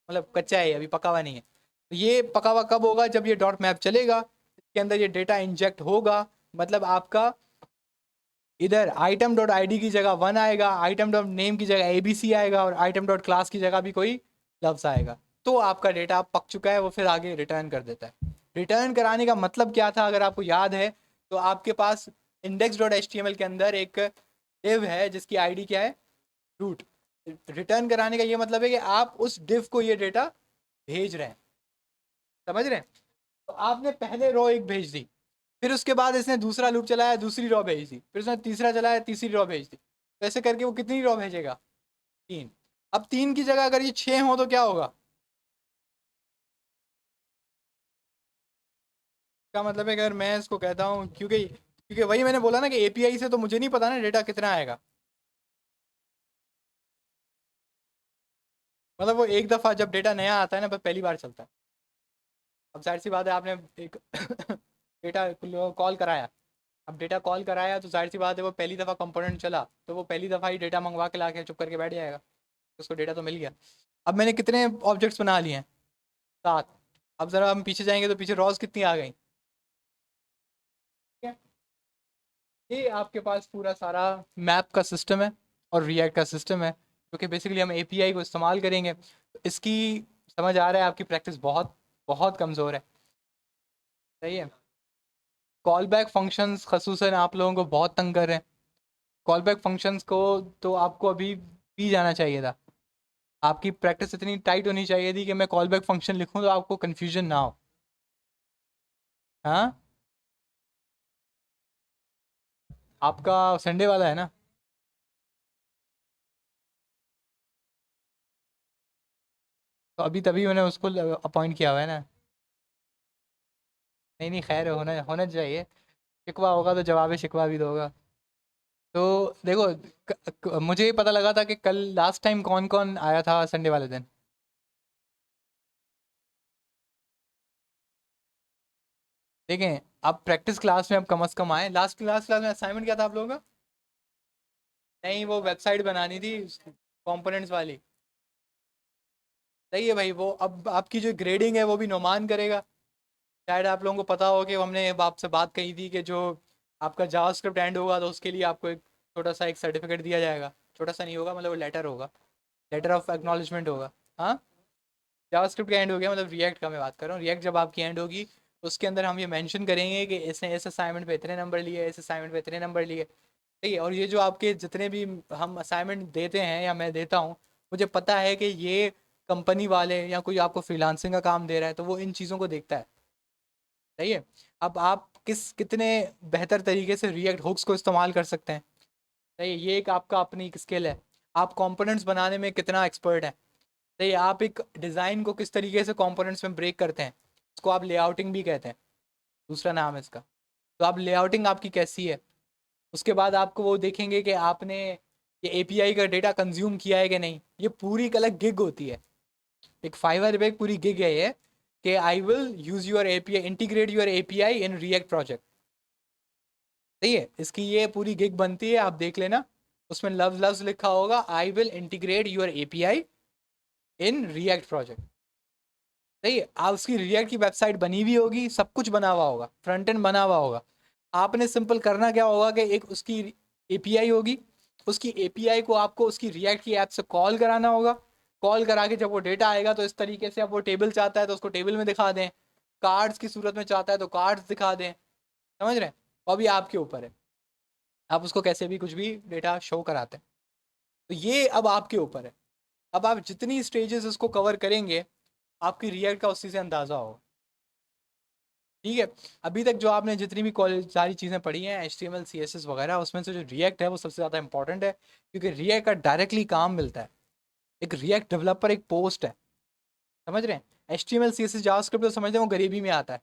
मतलब कच्चा है अभी, पका हुआ नहीं है। तो ये पका हुआ कब होगा? जब ये डॉट मैप चलेगा, इसके अंदर ये डेटा इंजेक्ट होगा, मतलब आपका इधर आइटम डॉट आई डी की जगह 1 आएगा, आइटम डॉट नेम की जगह ABC आएगा, और आइटम डॉट क्लास की जगह भी कोई लफ्ज़ आएगा। तो आपका डेटा पक चुका है, वो फिर आगे रिटर्न कर देता है। रिटर्न कराने का मतलब क्या था, अगर आपको याद है तो आपके पास इंडेक्स डॉट HTML के अंदर एक div है जिसकी आईडी क्या है? रूट। रिटर्न कराने का ये मतलब है कि आप उस div को ये डेटा भेज रहे हैं, समझ रहे हैं? तो आपने पहले रो एक भेज दी, फिर उसके बाद इसने दूसरा लूप चलाया, दूसरी रॉ भेज दी, फिर उसने तीसरा चलाया, तीसरी रॉ भेज दी। तो ऐसे करके वो कितनी रॉ भेजेगा? 3। अब 3 की जगह अगर ये 6 हो तो क्या होगा? क्या मतलब है, अगर मैं इसको कहता हूँ, क्योंकि क्योंकि वही मैंने बोला ना कि API से तो मुझे नहीं पता ना डेटा कितना आएगा। मतलब वो एक दफ़ा जब डेटा नया आता है ना, पहली बार चलता है। अब जाहिर सी बात है, आपने एक डेटा कॉल कराया, अब डेटा कॉल कराया तो जाहिर सी बात है वो पहली दफ़ा कंपोनेंट चला, तो वो पहली दफ़ा ही डेटा मंगवा के ला के चुप करके बैठ जाएगा, उसको डेटा तो मिल गया। अब मैंने कितने ऑब्जेक्ट्स बना लिए हैं? 7। अब ज़रा हम पीछे जाएंगे तो पीछे रॉज कितनी आ गई? ठीक है, ये आपके पास पूरा सारा मैप का सिस्टम है और रिएक्ट का सिस्टम है, जो कि बेसिकली हम API को इस्तेमाल करेंगे। तो इसकी समझ आ रहा है, आपकी प्रैक्टिस बहुत बहुत कमज़ोर है, सही है। कॉल बैक फंक्शंस खसूसन आप लोगों को बहुत तंग कर रहे हैं। कॉल बैक फंक्शंस को तो आपको अभी पी जाना चाहिए था। आपकी प्रैक्टिस इतनी टाइट होनी चाहिए थी कि मैं कॉल बैक फंक्शन लिखूं तो आपको कन्फ्यूजन ना हो। हाँ, आपका संडे वाला है ना? तो अभी तभी मैंने उसको अपॉइंट किया हुआ है ना। नहीं नहीं, खैर होना होना चाहिए। शिकवा होगा तो जवाब शिकवा भी दोगा। तो देखो, मुझे ये पता लगा था कि कल लास्ट टाइम कौन कौन आया था संडे वाले दिन। देखें, अब प्रैक्टिस क्लास में अब कम से कम आए। लास्ट क्लास में असाइनमेंट क्या था आप लोगों का? नहीं, वो वेबसाइट बनानी थी, कंपोनेंट्स वाली। सही है भाई, वो अब आपकी जो ग्रेडिंग है वो भी नोमान करेगा। शायद आप लोगों को पता हो कि हमने आपसे बात कही थी कि जो आपका जावास्क्रिप्ट एंड होगा तो उसके लिए आपको एक छोटा सा एक सर्टिफिकेट दिया जाएगा। छोटा सा नहीं होगा, मतलब वो लेटर होगा, लेटर ऑफ एक्नॉलेजमेंट होगा। हाँ, जावास्क्रिप्ट का एंड हो गया, मतलब रिएक्ट का मैं बात कर रहा हूँ। रिएक्ट जब आपकी एंड होगी तो उसके अंदर हम ये मेंशन करेंगे कि इसने इस असाइनमेंट पे इतने नंबर लिए, इस असाइनमेंट पे इतने नंबर लिए। ठीक है, और ये जो आपके जितने भी हम असाइनमेंट देते हैं या मैं देता हूँ, मुझे पता है कि ये कंपनी वाले या कोई आपको फ्रीलांसिंग का काम दे रहा है तो वो इन चीज़ों को देखता है। सही है। अब आप कितने बेहतर तरीके से रिएक्ट हुक्स को इस्तेमाल कर सकते हैं। सही है, ये एक आपका अपनी एक स्किल है। आप कंपोनेंट्स बनाने में कितना एक्सपर्ट है। सही है, आप एक डिज़ाइन को किस तरीके से कंपोनेंट्स में ब्रेक करते हैं, इसको आप लेआउटिंग भी कहते हैं, दूसरा नाम है इसका। तो आप लेआउटिंग आपकी कैसी है। उसके बाद आपको वो देखेंगे कि आपने ये API का डेटा कंज्यूम किया है कि नहीं। ये पूरी एक अलग गिग होती है, एक फाइवर पे एक पूरी गिग है ये, कि I will use your API, integrate your API in React project. सही है, इसकी ये पूरी गिग बनती है, आप देख लेना। उसमें लव्स लव्स लिखा होगा, I will integrate your API in React project. सही है, आप उसकी रिएक्ट की वेबसाइट बनी हुई होगी, सब कुछ बना हुआ होगा, फ्रंट एंड बना हुआ होगा। आपने सिंपल करना क्या होगा कि एक उसकी API होगी, उसकी API को आपको उसकी रिएक्ट की ऐप से कॉल कराना होगा। कॉल करा के जब वो डेटा आएगा तो इस तरीके से, अब वो टेबल चाहता है तो उसको टेबल में दिखा दें, कार्ड्स की सूरत में चाहता है तो कार्ड्स दिखा दें। समझ रहे हैं? और भी आपके ऊपर है, आप उसको कैसे भी कुछ भी डेटा शो कराते हैं। तो ये अब आपके ऊपर है। अब आप जितनी स्टेजेस इसको कवर करेंगे, आपकी रिएक्ट का उसी से अंदाज़ा होगा। ठीक है, अभी तक जो आपने जितनी भी कॉलेज सारी चीज़ें पढ़ी हैं, HTML CSS वगैरह, उसमें से जो रिएक्ट है वो सबसे ज़्यादा इंपॉर्टेंट है, क्योंकि रिएक्ट का डायरेक्टली काम मिलता है। एक रिएक्ट डेवलपर एक पोस्ट है, समझ रहे हैं? HTML CSS जावास्क्रिप्ट तो समझते हैं वो गरीबी में आता है।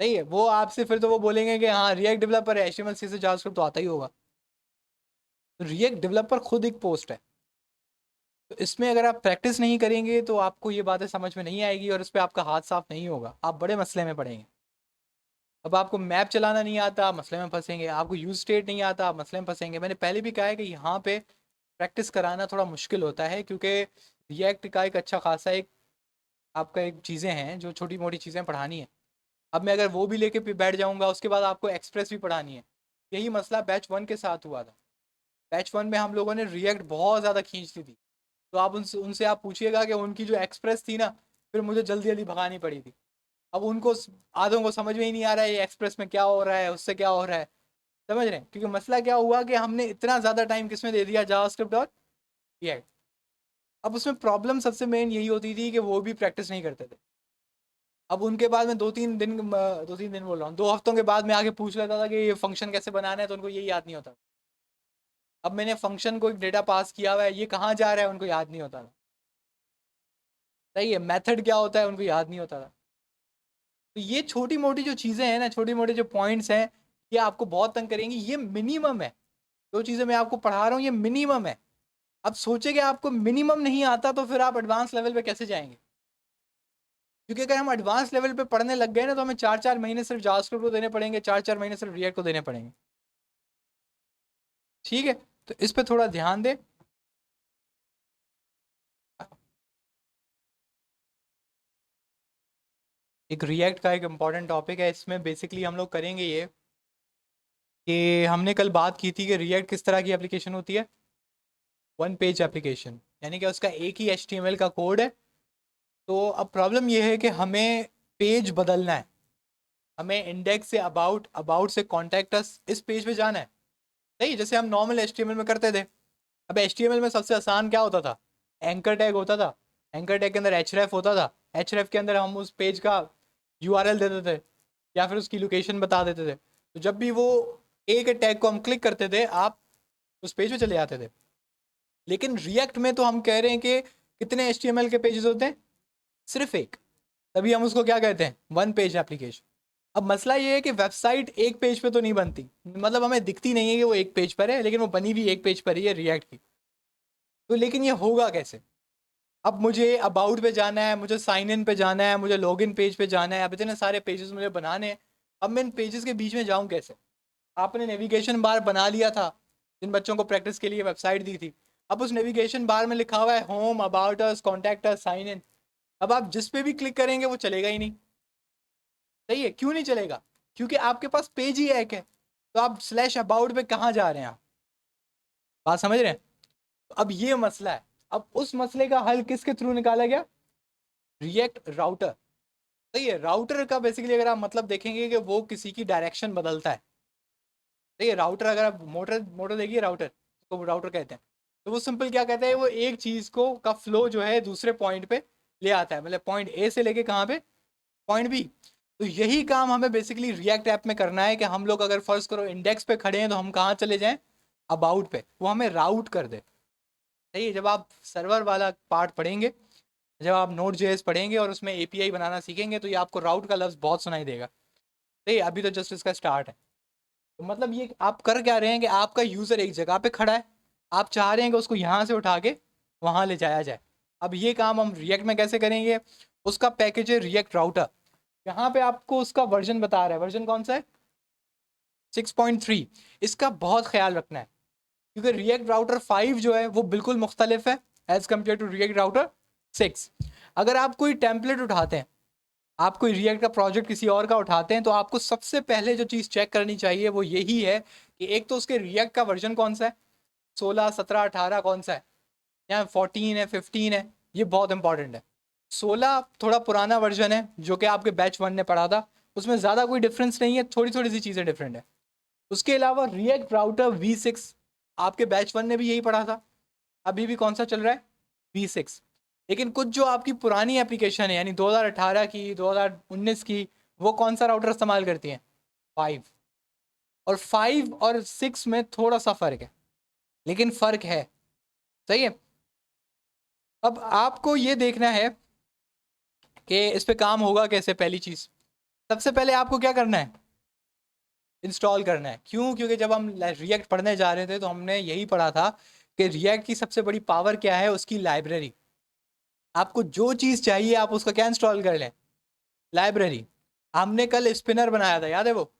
सही है, वो आपसे फिर तो वो बोलेंगे कि हाँ रिएक्ट डेवलपर है, एचटीएमएल सीएसएस जावास्क्रिप्ट तो आता ही होगा। तो रिएक्ट डेवलपर खुद एक पोस्ट है। तो इसमें अगर आप प्रैक्टिस नहीं करेंगे तो आपको ये बातें समझ में नहीं आएगी और इस पर आपका हाथ साफ नहीं होगा, आप बड़े मसले में पड़ेंगे। अब आपको मैप चलाना नहीं आता, मसले में फंसेंगे। आपको यूज स्टेट नहीं आता, मसले में फंसेंगे। मैंने पहले भी कहा है कि यहाँ पे प्रैक्टिस कराना थोड़ा मुश्किल होता है, क्योंकि रिएक्ट का एक अच्छा खासा एक आपका एक चीज़ें हैं जो छोटी मोटी चीज़ें पढ़ानी है। अब मैं अगर वो भी लेके बैठ जाऊंगा, उसके बाद आपको एक्सप्रेस भी पढ़ानी है। यही मसला बैच 1 के साथ हुआ था। बैच 1 में हम लोगों ने रिएक्ट बहुत ज़्यादा खींच ली थी। तो आप उनसे उनसे आप पूछिएगा कि उनकी जो एक्सप्रेस थी ना, फिर मुझे जल्दी जल्दी भगानी पड़ी थी। अब उनको आधों को समझ में ही नहीं आ रहा है ये एक्सप्रेस में क्या हो रहा है, उससे क्या हो रहा है। समझ रहे हैं? क्योंकि मसला क्या हुआ कि हमने इतना ज़्यादा टाइम किसमें दे दिया, जावास्क्रिप्ट और रिएक्ट। अब उसमें प्रॉब्लम सबसे मेन यही होती थी कि वो भी प्रैक्टिस नहीं करते थे। अब उनके बाद में 2-3 दिन बोल रहा हूँ, 2 हफ्तों के बाद मैं आगे पूछ लेता था कि ये फंक्शन कैसे बनाना है, तो उनको यही याद नहीं होता। अब मैंने फंक्शन को एक डेटा पास किया हुआ है, ये कहाँ जा रहा है उनको याद नहीं होता था। सही है, मेथड क्या होता है उनको याद नहीं होता था। तो ये छोटी मोटी जो चीज़ें हैं ना, छोटी मोटी जो पॉइंट्स हैं, ये आपको बहुत तंग करेंगी। ये मिनिमम है, जो चीज़ें मैं आपको पढ़ा रहा हूँ ये मिनिमम है। अब सोचे कि आपको मिनिमम नहीं आता तो फिर आप एडवांस लेवल पे कैसे जाएंगे? क्योंकि अगर हम एडवांस लेवल पे पढ़ने लग गए ना, तो हमें 4-4 महीने सिर्फ जावास्क्रिप्ट को देने पड़ेंगे, 4-4 महीने सिर्फ रिएक्ट को देने पड़ेंगे। ठीक है, तो इस पे थोड़ा ध्यान दें। एक रिएक्ट का एक इम्पॉर्टेंट टॉपिक है, इसमें बेसिकली हम लोग करेंगे ये कि हमने कल बात की थी कि रिएक्ट किस तरह की एप्लीकेशन होती है, 1 पेज एप्लीकेशन, यानी कि उसका एक ही HTML का कोड है। तो अब प्रॉब्लम ये है कि हमें पेज बदलना है। हमें इंडेक्स से अबाउट, अबाउट से कॉन्टैक्ट अस, इस पेज पे जाना है। सही, जैसे हम नॉर्मल HTML में करते थे। अब HTML में सबसे आसान क्या होता था? एंकर टैग होता था। एंकर टैग के अंदर href होता था। href के अंदर हम उस पेज का URL देते थे या फिर उसकी लोकेशन बता देते थे। तो जब भी वो एक टैग को हम क्लिक करते थे, आप उस पेज पे चले जाते थे। लेकिन रिएक्ट में तो हम कह रहे हैं कि कितने HTML के पेजेस होते हैं? सिर्फ एक। तभी हम उसको क्या कहते हैं? 1 पेज एप्लीकेशन। अब मसला ये है कि वेबसाइट एक पेज पे तो नहीं बनती, मतलब हमें दिखती नहीं है कि वो एक पेज पर है, लेकिन वो बनी भी एक पेज पर ही है रिएक्ट की। तो लेकिन ये होगा कैसे? अब मुझे अबाउट पे जाना है, मुझे साइन इन पे जाना है, मुझे लॉग इन पेज पे जाना है। अब इतने सारे पेजेस मुझे बनाने हैं। अब मैं इन पेजेस के बीच में जाऊं कैसे? आपने नेविगेशन बार बना लिया था, जिन बच्चों को प्रैक्टिस के लिए वेबसाइट दी थी। अब उस नेविगेशन बार में लिखा हुआ है home, about us, contact us, sign in. अब आप जिस पे भी क्लिक करेंगे वो चलेगा ही नहीं। सही है, क्यों नहीं चलेगा? क्योंकि आपके पास पेज ही एक है। तो आप स्लैश अबाउट पे कहाँ जा रहे हैं आप? बात समझ रहे हैं? तो अब ये मसला है। अब उस मसले का हल किसके थ्रू निकाला गया? React router. सही है, राउटर का बेसिकली अगर आप मतलब देखेंगे कि वो किसी की डायरेक्शन बदलता है। सही है, राउटर अगर आप मोटर मोटर देखिए, राउटर तो राउटर कहते हैं। तो वो सिंपल क्या कहता है, वो एक चीज को का फ्लो जो है दूसरे पॉइंट पे ले आता है, मतलब पॉइंट ए से लेके कहाँ पे? Point B. तो यही काम हमें बेसिकली रिएक्ट ऐप में करना है कि हम लोग अगर फर्ज करो इंडेक्स पे खड़े हैं तो हम कहाँ चले जाएं? अबाउट पे। वो हमें राउट कर दे। सही है, जब आप सर्वर वाला पार्ट पढ़ेंगे, जब आप नोड जेएस पढ़ेंगे और उसमें एपीआई बनाना सीखेंगे, तो ये आपको राउट का लफ्ज बहुत सुनाई देगा। सही, अभी तो जस्ट इसका स्टार्ट है। तो मतलब ये आप कर क्या रहे हैं कि आपका यूजर एक जगह पे खड़ा है, आप चाह रहे हैं कि उसको यहाँ से उठा के वहाँ ले जाया जाए। अब ये काम हम रिएक्ट में कैसे करेंगे? उसका पैकेज है रिएक्ट राउटर। यहाँ पे आपको उसका वर्जन बता रहा है, वर्जन कौन सा है? 6.3। इसका बहुत ख्याल रखना है, क्योंकि रिएक्ट राउटर 5 जो है वो बिल्कुल मुख्तलिफ है as compare to React router 6। अगर आप कोई टेम्पलेट उठाते हैं, आप कोई रिएक्ट का प्रोजेक्ट किसी और का उठाते हैं, तो आपको सबसे पहले जो चीज़ चेक करनी चाहिए वो यही है कि एक तो उसके रिएक्ट का वर्जन कौन सा है, 16, 17, 18 कौन सा है, या 14 है, 15 है। ये बहुत इंपॉर्टेंट है। 16 थोड़ा पुराना वर्जन है जो कि आपके बैच 1 ने पढ़ा था, उसमें ज़्यादा कोई डिफरेंस नहीं है, थोड़ी थोड़ी सी चीज़ें डिफरेंट है। उसके अलावा रिएक्ट राउटर V6, आपके बैच 1 ने भी यही पढ़ा था। अभी भी कौन सा चल रहा है? V6। लेकिन कुछ जो आपकी पुरानी एप्लीकेशन है, यानी 2018 की, 2019 की, वो कौन सा राउटर इस्तेमाल करती हैं? 5। और 5 और 6 में थोड़ा सा फर्क है, लेकिन फर्क है। सही है। अब आपको ये देखना है कि इस पे काम होगा कैसे, पहली चीज। सबसे पहले आपको क्या करना है, इंस्टॉल करना है। क्यों? क्योंकि जब हम रिएक्ट पढ़ने जा रहे थे तो हमने यही पढ़ा था कि रिएक्ट की सबसे बड़ी पावर क्या है, उसकी लाइब्रेरी। आपको जो चीज़ चाहिए आप उसका क्या इंस्टॉल कर लें, लाइब्रेरी। हमने कल स्पिनर बनाया था, याद है वो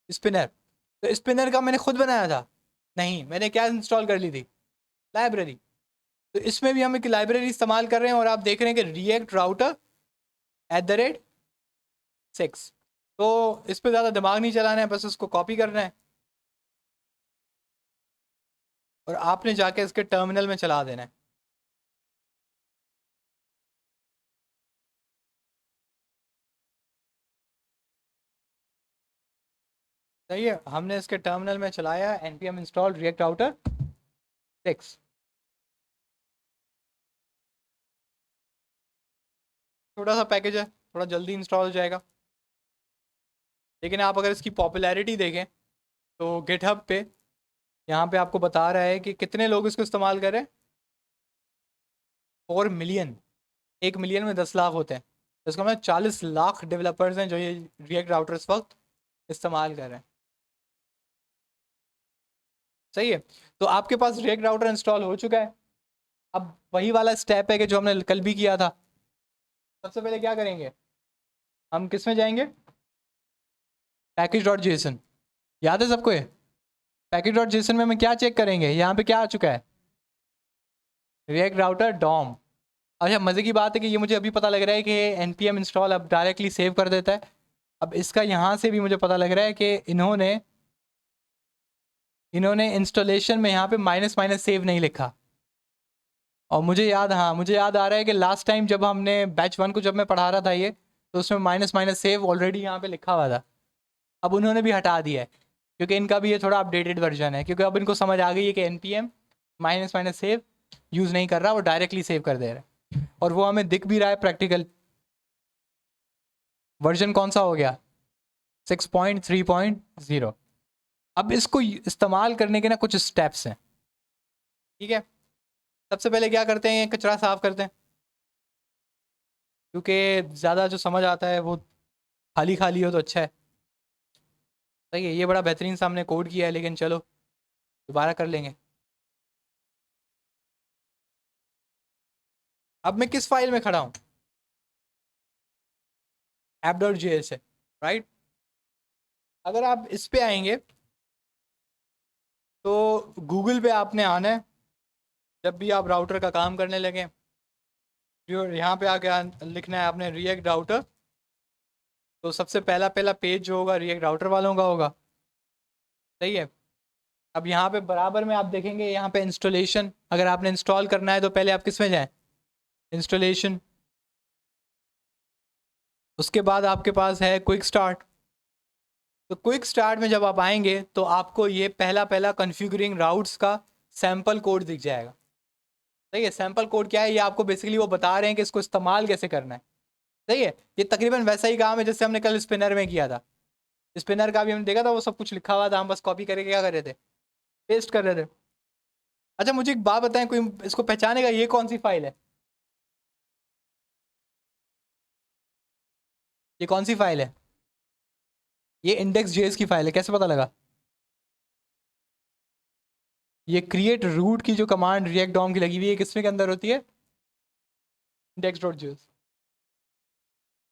स्पिनर? तो स्पिनर का मैंने खुद बनाया था? नहीं, मैंने क्या इंस्टॉल कर ली थी, लाइब्रेरी। तो इसमें भी हम एक लाइब्रेरी इस्तेमाल कर रहे हैं और आप देख रहे हैं कि रिएक्ट राउटर @6। तो इस पर ज़्यादा दिमाग नहीं चलाना है, बस उसको कॉपी करना है और आपने जाके इसके टर्मिनल में चला देना है। सही है, हमने इसके टर्मिनल में चलाया npm install react router 6। थोड़ा सा पैकेज है, थोड़ा जल्दी इंस्टॉल हो जाएगा, लेकिन आप अगर इसकी पॉपुलैरिटी देखें तो गिटहब पे यहाँ पे आपको बता रहा है कि कितने लोग इसको इस्तेमाल कर रहे हैं। 4 मिलियन। 1 मिलियन में 10 लाख होते हैं, तो इसका मतलब 40 लाख डेवलपर्स हैं जो ये रिएक्ट राउटर इस वक्त इस्तेमाल कर रहे हैं। सही है, तो आपके पास रिएक्ट राउटर इंस्टॉल हो चुका है। अब वही वाला स्टेप है कि जो हमने कल भी किया था। सबसे पहले क्या करेंगे, हम किस में जाएंगे, package.json। याद है सबको ये? package.json में हम क्या चेक करेंगे, यहाँ पे क्या आ चुका है, रिएक्ट राउटर डॉम। अच्छा, मज़े की बात है कि ये मुझे अभी पता लग रहा है कि npm इंस्टॉल अब डायरेक्टली सेव कर देता है। अब इसका यहाँ से भी मुझे पता लग रहा है कि इन्होंने इंस्टॉलेशन में यहाँ पे माइनस माइनस सेव नहीं लिखा। और मुझे याद, हाँ मुझे याद आ रहा है कि लास्ट टाइम जब हमने बैच 1 को जब मैं पढ़ा रहा था ये, तो उसमें माइनस माइनस सेव ऑलरेडी यहाँ पे लिखा हुआ था। अब उन्होंने भी हटा दिया है क्योंकि इनका भी ये थोड़ा अपडेटेड वर्जन है, क्योंकि अब इनको समझ आ गई है कि npm minus minus save use नहीं कर रहा, वो डायरेक्टली सेव कर दे रहा है। और वो हमें दिख भी रहा है प्रैक्टिकल। वर्जन कौन सा हो गया, 6.3.0। अब इसको इस्तेमाल करने के ना कुछ स्टेप्स हैं, ठीक है। सबसे पहले क्या करते हैं, कचरा साफ करते हैं, क्योंकि ज़्यादा जो समझ आता है वो खाली खाली हो तो अच्छा है। सही है, ये बड़ा बेहतरीन सा हमने कोड किया है, लेकिन चलो दोबारा कर लेंगे। अब मैं किस फाइल में खड़ा हूँ, app.js है, राइट। अगर आप इस पे आएंगे तो गूगल पे आपने आना है जब भी आप राउटर का काम करने लगे। यहाँ पे आके लिखना है आपने रिएक्ट राउटर। तो सबसे पहला पहला पेज जो होगा रिएक्ट राउटर वालों का होगा। सही है, अब यहाँ पे बराबर में आप देखेंगे यहाँ पे इंस्टॉलेशन। अगर आपने इंस्टॉल करना है तो पहले आप किस में जाएं, इंस्टॉलेशन। उसके बाद आपके पास है क्विक स्टार्ट। तो क्विक स्टार्ट में जब आप आएंगे तो आपको ये पहला पहला कॉन्फ़िगरिंग राउट्स का सैम्पल कोड दिख जाएगा। सही है, सैम्पल कोड क्या है, ये आपको बेसिकली वो बता रहे हैं कि इसको इस्तेमाल कैसे करना है। सही है, ये तकरीबन वैसा ही काम है जैसे हमने कल स्पिनर में किया था। स्पिनर का भी हमने देखा था, वो सब कुछ लिखा हुआ था, हम बस कॉपी करके क्या कर रहे थे, पेस्ट कर रहे थे। अच्छा मुझे एक बात बताएं, कोई इसको पहचानेगा ये कौन सी फाइल है, ये कौन सी फाइल है? ये इंडेक्स जेएस की फाइल है, कैसे पता लगा? ये क्रिएट रूट की जो कमांड रिएक्ट डॉम की लगी हुई है, किसमें के अंदर होती है, index.js।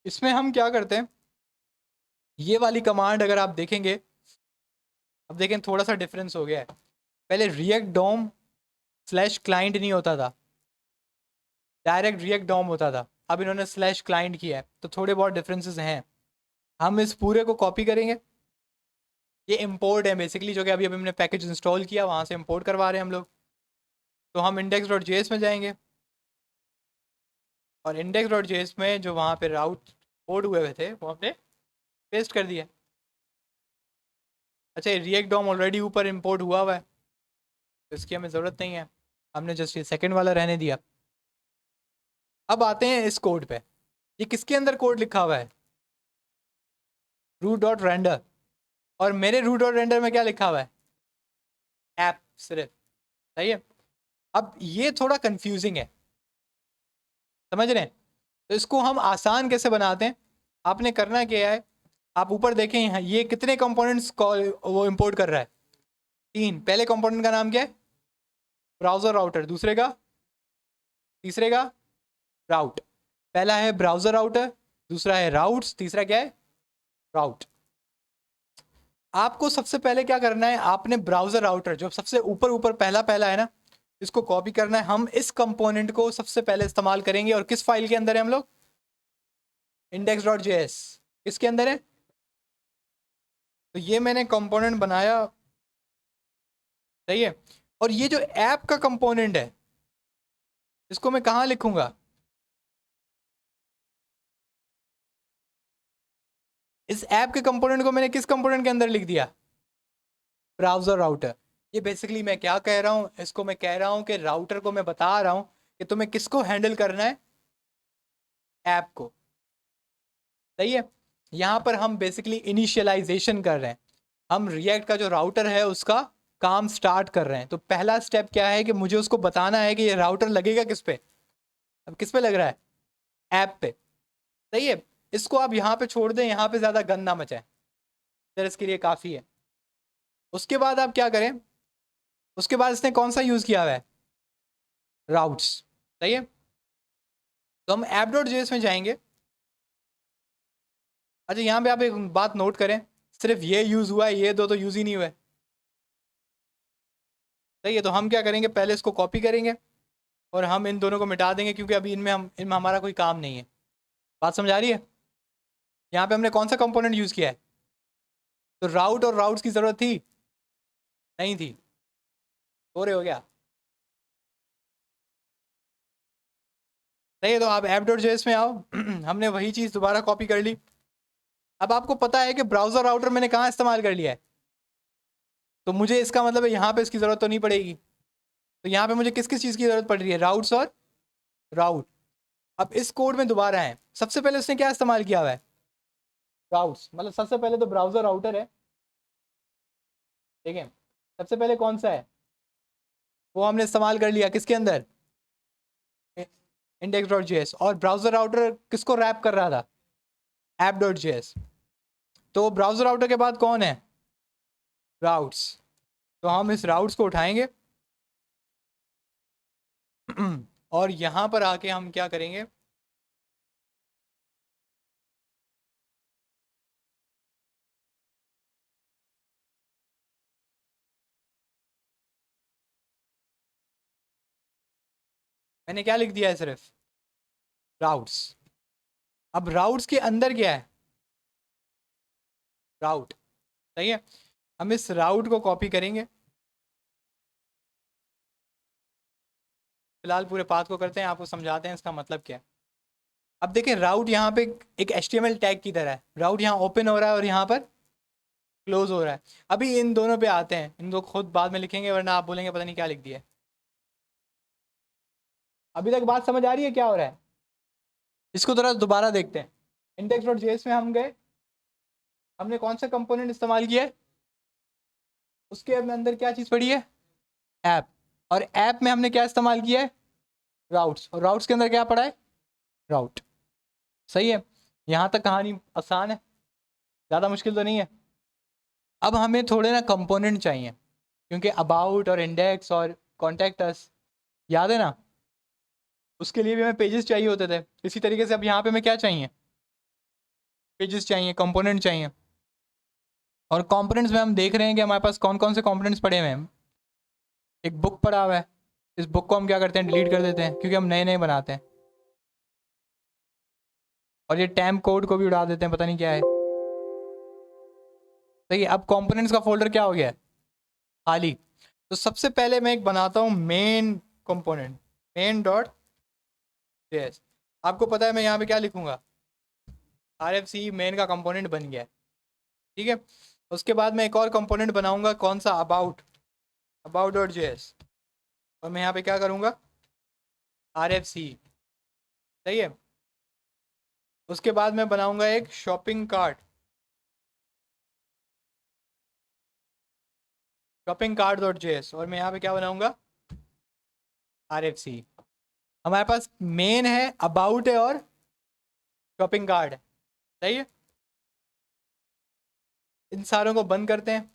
इसमें हम क्या करते हैं, ये वाली कमांड अगर आप देखेंगे, अब देखें थोड़ा सा डिफरेंस हो गया है। पहले रिएक्ट डॉम स्लैश क्लाइंट नहीं होता था, डायरेक्ट रिएक्ट डॉम होता था। अब इन्होंने स्लैश क्लाइंट किया है, तो थोड़े बहुत डिफरेंसेस हैं। हम इस पूरे को कॉपी करेंगे, ये इंपोर्ट है बेसिकली, जो कि अभी अभी हमने पैकेज इंस्टॉल किया वहाँ से इंपोर्ट करवा रहे हैं हम लोग। तो हम index.js में जाएंगे और index.js में जो वहाँ पे राउट कोड हुए हुए थे वो हमने पेस्ट कर दिया। अच्छा, ये रिएक्ट डॉम ऑलरेडी ऊपर इंपोर्ट हुआ हुआ है, तो इसकी हमें ज़रूरत नहीं है, हमने जस्ट ये सेकेंड वाला रहने दिया। अब आते हैं इस कोड पे, ये किसके अंदर कोड लिखा हुआ है, root.render। और मेरे root.render में क्या लिखा हुआ है, ऐप सिर्फ। सही है, अब ये थोड़ा कंफ्यूजिंग है, समझ रहे हैं? तो इसको हम आसान कैसे बनाते हैं, आपने करना क्या है, आप ऊपर देखें यहाँ ये कितने कंपोनेंट्स वो इंपोर्ट कर रहा है, 3। पहले कंपोनेंट का नाम क्या है, ब्राउजर राउटर, दूसरे का, तीसरे का राउट। पहला है ब्राउजर राउटर, दूसरा है राउट्स, तीसरा क्या है, राउट। आपको सबसे पहले क्या करना है, आपने ब्राउजर राउटर जो सबसे ऊपर ऊपर पहला पहला है ना, इसको कॉपी करना है। हम इस कंपोनेंट को सबसे पहले इस्तेमाल करेंगे, और किस फाइल के अंदर है हम लोग, index.js। किसके अंदर है, तो ये मैंने कंपोनेंट बनाया, सही है। और ये जो ऐप का कंपोनेंट है, इसको मैं कहाँ लिखूंगा, इस ऐप के कंपोनेंट को मैंने किस कंपोनेंट के अंदर लिख दिया, ब्राउजर राउटर। ये बेसिकली मैं क्या कह रहा हूँ, इसको मैं कह रहा हूँ कि राउटर को मैं बता रहा हूँ कि तुम्हें किसको हैंडल करना है, ऐप को, सही है। यहाँ पर हम बेसिकली इनिशियलाइजेशन कर रहे हैं, हम रिएक्ट का जो राउटर है उसका काम स्टार्ट कर रहे हैं। तो पहला स्टेप क्या है कि मुझे उसको बताना है कि ये राउटर लगेगा किस पे, अब किस पे लग रहा है, ऐप पे, सही है। इसको आप यहाँ पे छोड़ दें, यहाँ पे ज़्यादा गंद ना मचाए, सर इसके लिए काफ़ी है। उसके बाद आप क्या करें, उसके बाद इसने कौन सा यूज़ किया हुआ है, राउट्स, सही है। तो हम app.js में जाएंगे। अच्छा यहाँ पे आप एक बात नोट करें, सिर्फ ये यूज़ हुआ है, ये दो तो यूज़ ही नहीं हुए, सही है। तो हम क्या करेंगे, पहले इसको कॉपी करेंगे और हम इन दोनों को मिटा देंगे, क्योंकि अभी इनमें हमारा कोई काम नहीं है। बात समझ आ रही है। यहाँ पे हमने कौन सा कंपोनेंट यूज़ किया है, तो राउट और राउट्स की ज़रूरत थी, नहीं थी, हो रहे हो गया, सही है। तो आप app.js में आओ हमने वही चीज़ दोबारा कॉपी कर ली। अब आपको पता है कि ब्राउज़र राउटर मैंने कहाँ इस्तेमाल कर लिया है, तो मुझे इसका मतलब है यहाँ पे इसकी ज़रूरत तो नहीं पड़ेगी। तो यहाँ पे मुझे किस किस चीज़ की ज़रूरत पड़ रही है, राउट्स और राउट। अब इस कोड में दोबारा है, सबसे पहले उसने क्या इस्तेमाल किया हुआ है, राउट्स, मतलब सबसे पहले तो ब्राउज़र राउटर है, ठीक है। सबसे पहले कौन सा है, वो हमने इस्तेमाल कर लिया किसके अंदर, index.js। और ब्राउज़र राउटर किसको रैप कर रहा था, app.js। तो ब्राउज़र राउटर के बाद कौन है, राउट्स। तो हम इस राउट्स को उठाएंगे और यहाँ पर आके हम क्या करेंगे, मैंने क्या लिख दिया है, सिर्फ राउट्स। अब राउट्स के अंदर क्या है, राउट, सही है। हम इस राउट को कॉपी करेंगे, फिलहाल पूरे पाथ को करते हैं, आपको समझाते हैं इसका मतलब क्या है। अब देखें राउट यहाँ पे एक HTML टैग की तरह है, राउट यहाँ ओपन हो रहा है और यहाँ पर क्लोज हो रहा है। अभी इन दोनों पे आते हैं, इन दो खुद बाद में लिखेंगे, वरना आप बोलेंगे पता नहीं क्या लिख दिया है। अभी तक बात समझ आ रही है क्या हो रहा है, इसको थोड़ा दोबारा देखते हैं। index.js में हम गए, हमने कौन सा कंपोनेंट इस्तेमाल किया है, उसके अंदर क्या चीज़ पड़ी है, ऐप। और ऐप में हमने क्या इस्तेमाल किया है, राउट्स। और राउट्स के अंदर क्या पड़ा है, राउट, सही है। यहाँ तक कहानी आसान है, ज़्यादा मुश्किल तो नहीं है। अब हमें थोड़े ना कंपोनेंट चाहिए, क्योंकि अबाउट और इंडेक्स और कॉन्टैक्ट अस, याद है ना, उसके लिए भी हमें पेजेस चाहिए होते थे। इसी तरीके से अब यहाँ पे हमें क्या चाहिए, पेजेस चाहिए, कंपोनेंट चाहिए। और कंपोनेंट्स में हम देख रहे हैं कि हमारे पास कौन कौन से कंपोनेंट्स पड़े हुए हैं। एक बुक पड़ा हुआ है, इस बुक को हम क्या करते हैं, डिलीट कर देते हैं, क्योंकि हम नए नए बनाते हैं। और ये टैम कोड को भी उड़ा देते हैं, पता नहीं क्या है, सही है। अब कंपोनेंट्स का फोल्डर क्या हो गया है, खाली। तो सबसे पहले मैं एक बनाता हूँ मेन कंपोनेंट, main.js। आपको पता है मैं यहाँ पे क्या लिखूंगा, RFC मेन का कंपोनेंट बन गया है, ठीक है। उसके बाद मैं एक और कंपोनेंट बनाऊंगा, कौन सा, about.js। और मैं यहाँ पे क्या करूँगा, RFC, सही है। उसके बाद मैं बनाऊंगा एक शॉपिंग कार्ट.js। और मैं यहाँ पे क्या बनाऊंगा, RFC। हमारे पास मेन है, अबाउट है और शॉपिंग कार्ट है, सही है। इन सारों को बंद करते हैं,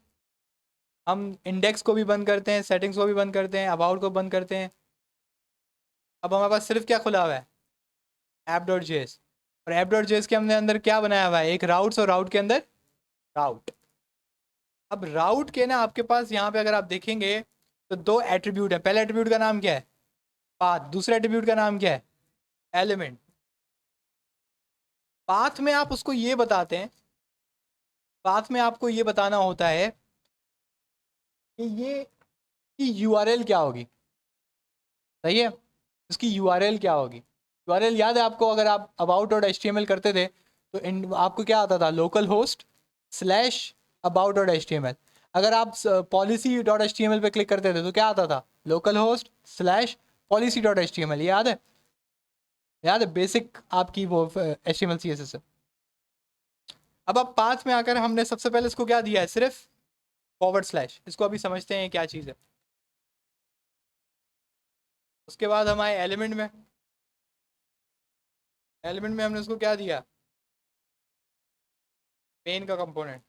हम इंडेक्स को भी बंद करते हैं, सेटिंग्स को भी बंद करते हैं, अबाउट को बंद करते हैं। अब हमारे पास सिर्फ क्या खुला हुआ है, ऐप डॉट जेएस। और ऐप डॉट जेएस के हमने अंदर क्या बनाया हुआ है, एक राउट्स, और राउट के अंदर राउट। अब राउट के ना आपके पास यहाँ पे अगर आप देखेंगे तो दो एट्रीब्यूट है। पहले एट्रीब्यूट का नाम क्या है, पाथ। दूसरे एट्रीब्यूट का नाम क्या है, एलिमेंट। पाथ में आप उसको ये बताते हैं, पाथ में आपको ये बताना होता है कि ये की यूआरएल क्या होगी। सही है, उसकी यूआरएल क्या होगी। यूआरएल याद है आपको, अगर आप अबाउट डॉट एचटीएमएल करते थे तो आपको क्या आता था, local host slash about dot HTML. अगर आप पॉलिसी डॉट एचटीएमएल पे क्लिक करते थे तो क्या आता था, local host slash policy dot HTML. याद है, याद है बेसिक आपकी वो एचटीएमएल सीएसएस है। अब आप पाथ में आकर हमने सबसे पहले इसको क्या दिया है, सिर्फ फॉरवर्ड स्लैश। इसको अभी समझते हैं क्या चीज़ है। उसके बाद हम आए एलिमेंट में। एलिमेंट में हमने उसको क्या दिया, मेन का कंपोनेंट।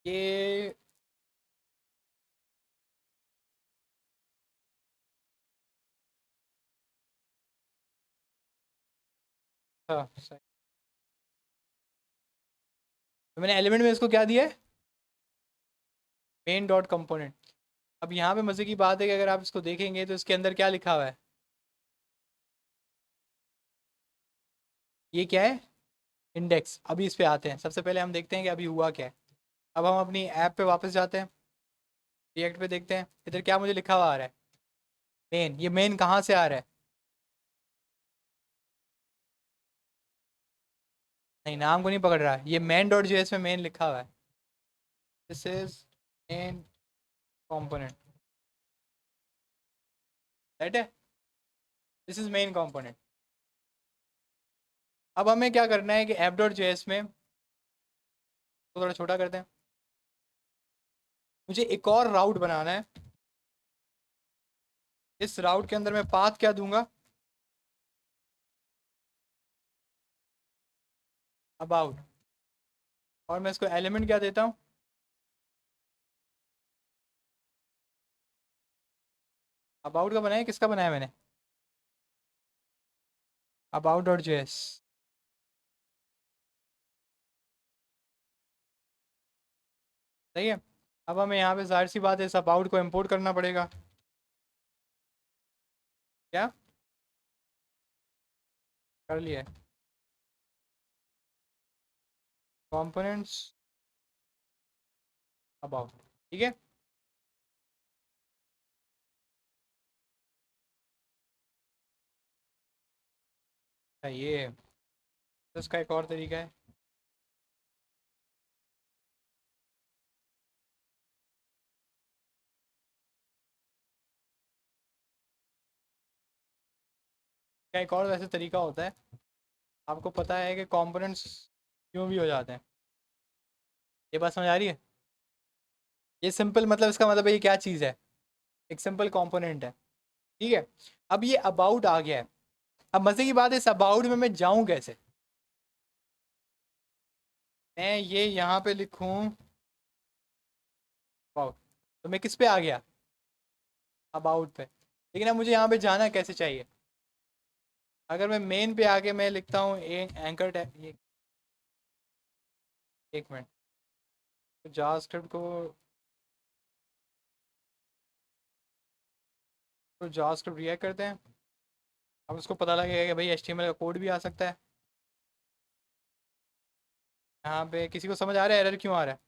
ये हाँ सही। तो मैंने एलिमेंट में इसको क्या दिया है, मेन डॉट कंपोनेंट। अब यहाँ पे मज़े की बात है कि अगर आप इसको देखेंगे तो इसके अंदर क्या लिखा हुआ है, ये क्या है, इंडेक्स। अभी इस पे आते हैं, सबसे पहले हम देखते हैं कि अभी हुआ क्या है। अब हम अपनी ऐप पे वापस जाते हैं, रिएक्ट पे देखते हैं इधर क्या मुझे लिखा हुआ आ रहा है, मेन। ये मेन कहाँ से आ रहा है, नहीं नाम को नहीं पकड़ रहा है, ये मेन डॉट जेएस में मेन लिखा हुआ है। This is main component, right है, दिस इज मेन कंपोनेंट। अब हमें क्या करना है कि ऐप डॉट जेएस में तो थोड़ा छोटा करते हैं, मुझे एक और राउट बनाना है। इस राउट के अंदर मैं पाथ क्या दूंगा, अबाउट। और मैं इसको एलिमेंट क्या देता हूँ, अबाउट का बनाया, किसका बनाया मैंने, अबाउट डॉट जेएस। सही है। अब हमें यहाँ पे जाहिर सी बात है इस अबाउट को इंपोर्ट करना पड़ेगा। क्या कर लिया है, कंपोनेंट्स अबाउट, ठीक है। ये तो इसका एक और तरीका है, क्या एक और वैसे तरीका होता है। आपको पता है कि कंपोनेंट्स क्यों भी हो जाते हैं, ये बात समझ आ रही है। ये सिंपल मतलब, इसका मतलब है ये क्या चीज़ है, एक सिंपल कंपोनेंट है, ठीक है। अब ये अबाउट आ गया है। अब मज़े की बात है, इस अबाउट में मैं जाऊं कैसे, मैं ये यहाँ पे लिखूं अबाउट, तो मैं किस पे आ गया, अबाउट पे। लेकिन अब मुझे यहाँ पे जाना कैसे चाहिए, अगर मैं मेन पे आके मैं लिखता हूँ एंकर टैग, ये एक मिनट, तो जावास्क्रिप्ट को, तो जावास्क्रिप्ट रिएक्ट करते हैं। अब उसको पता लगेगा कि भाई एचटीएमएल का कोड भी आ सकता है। यहाँ पे किसी को समझ आ रहा है एरर क्यों आ रहा है,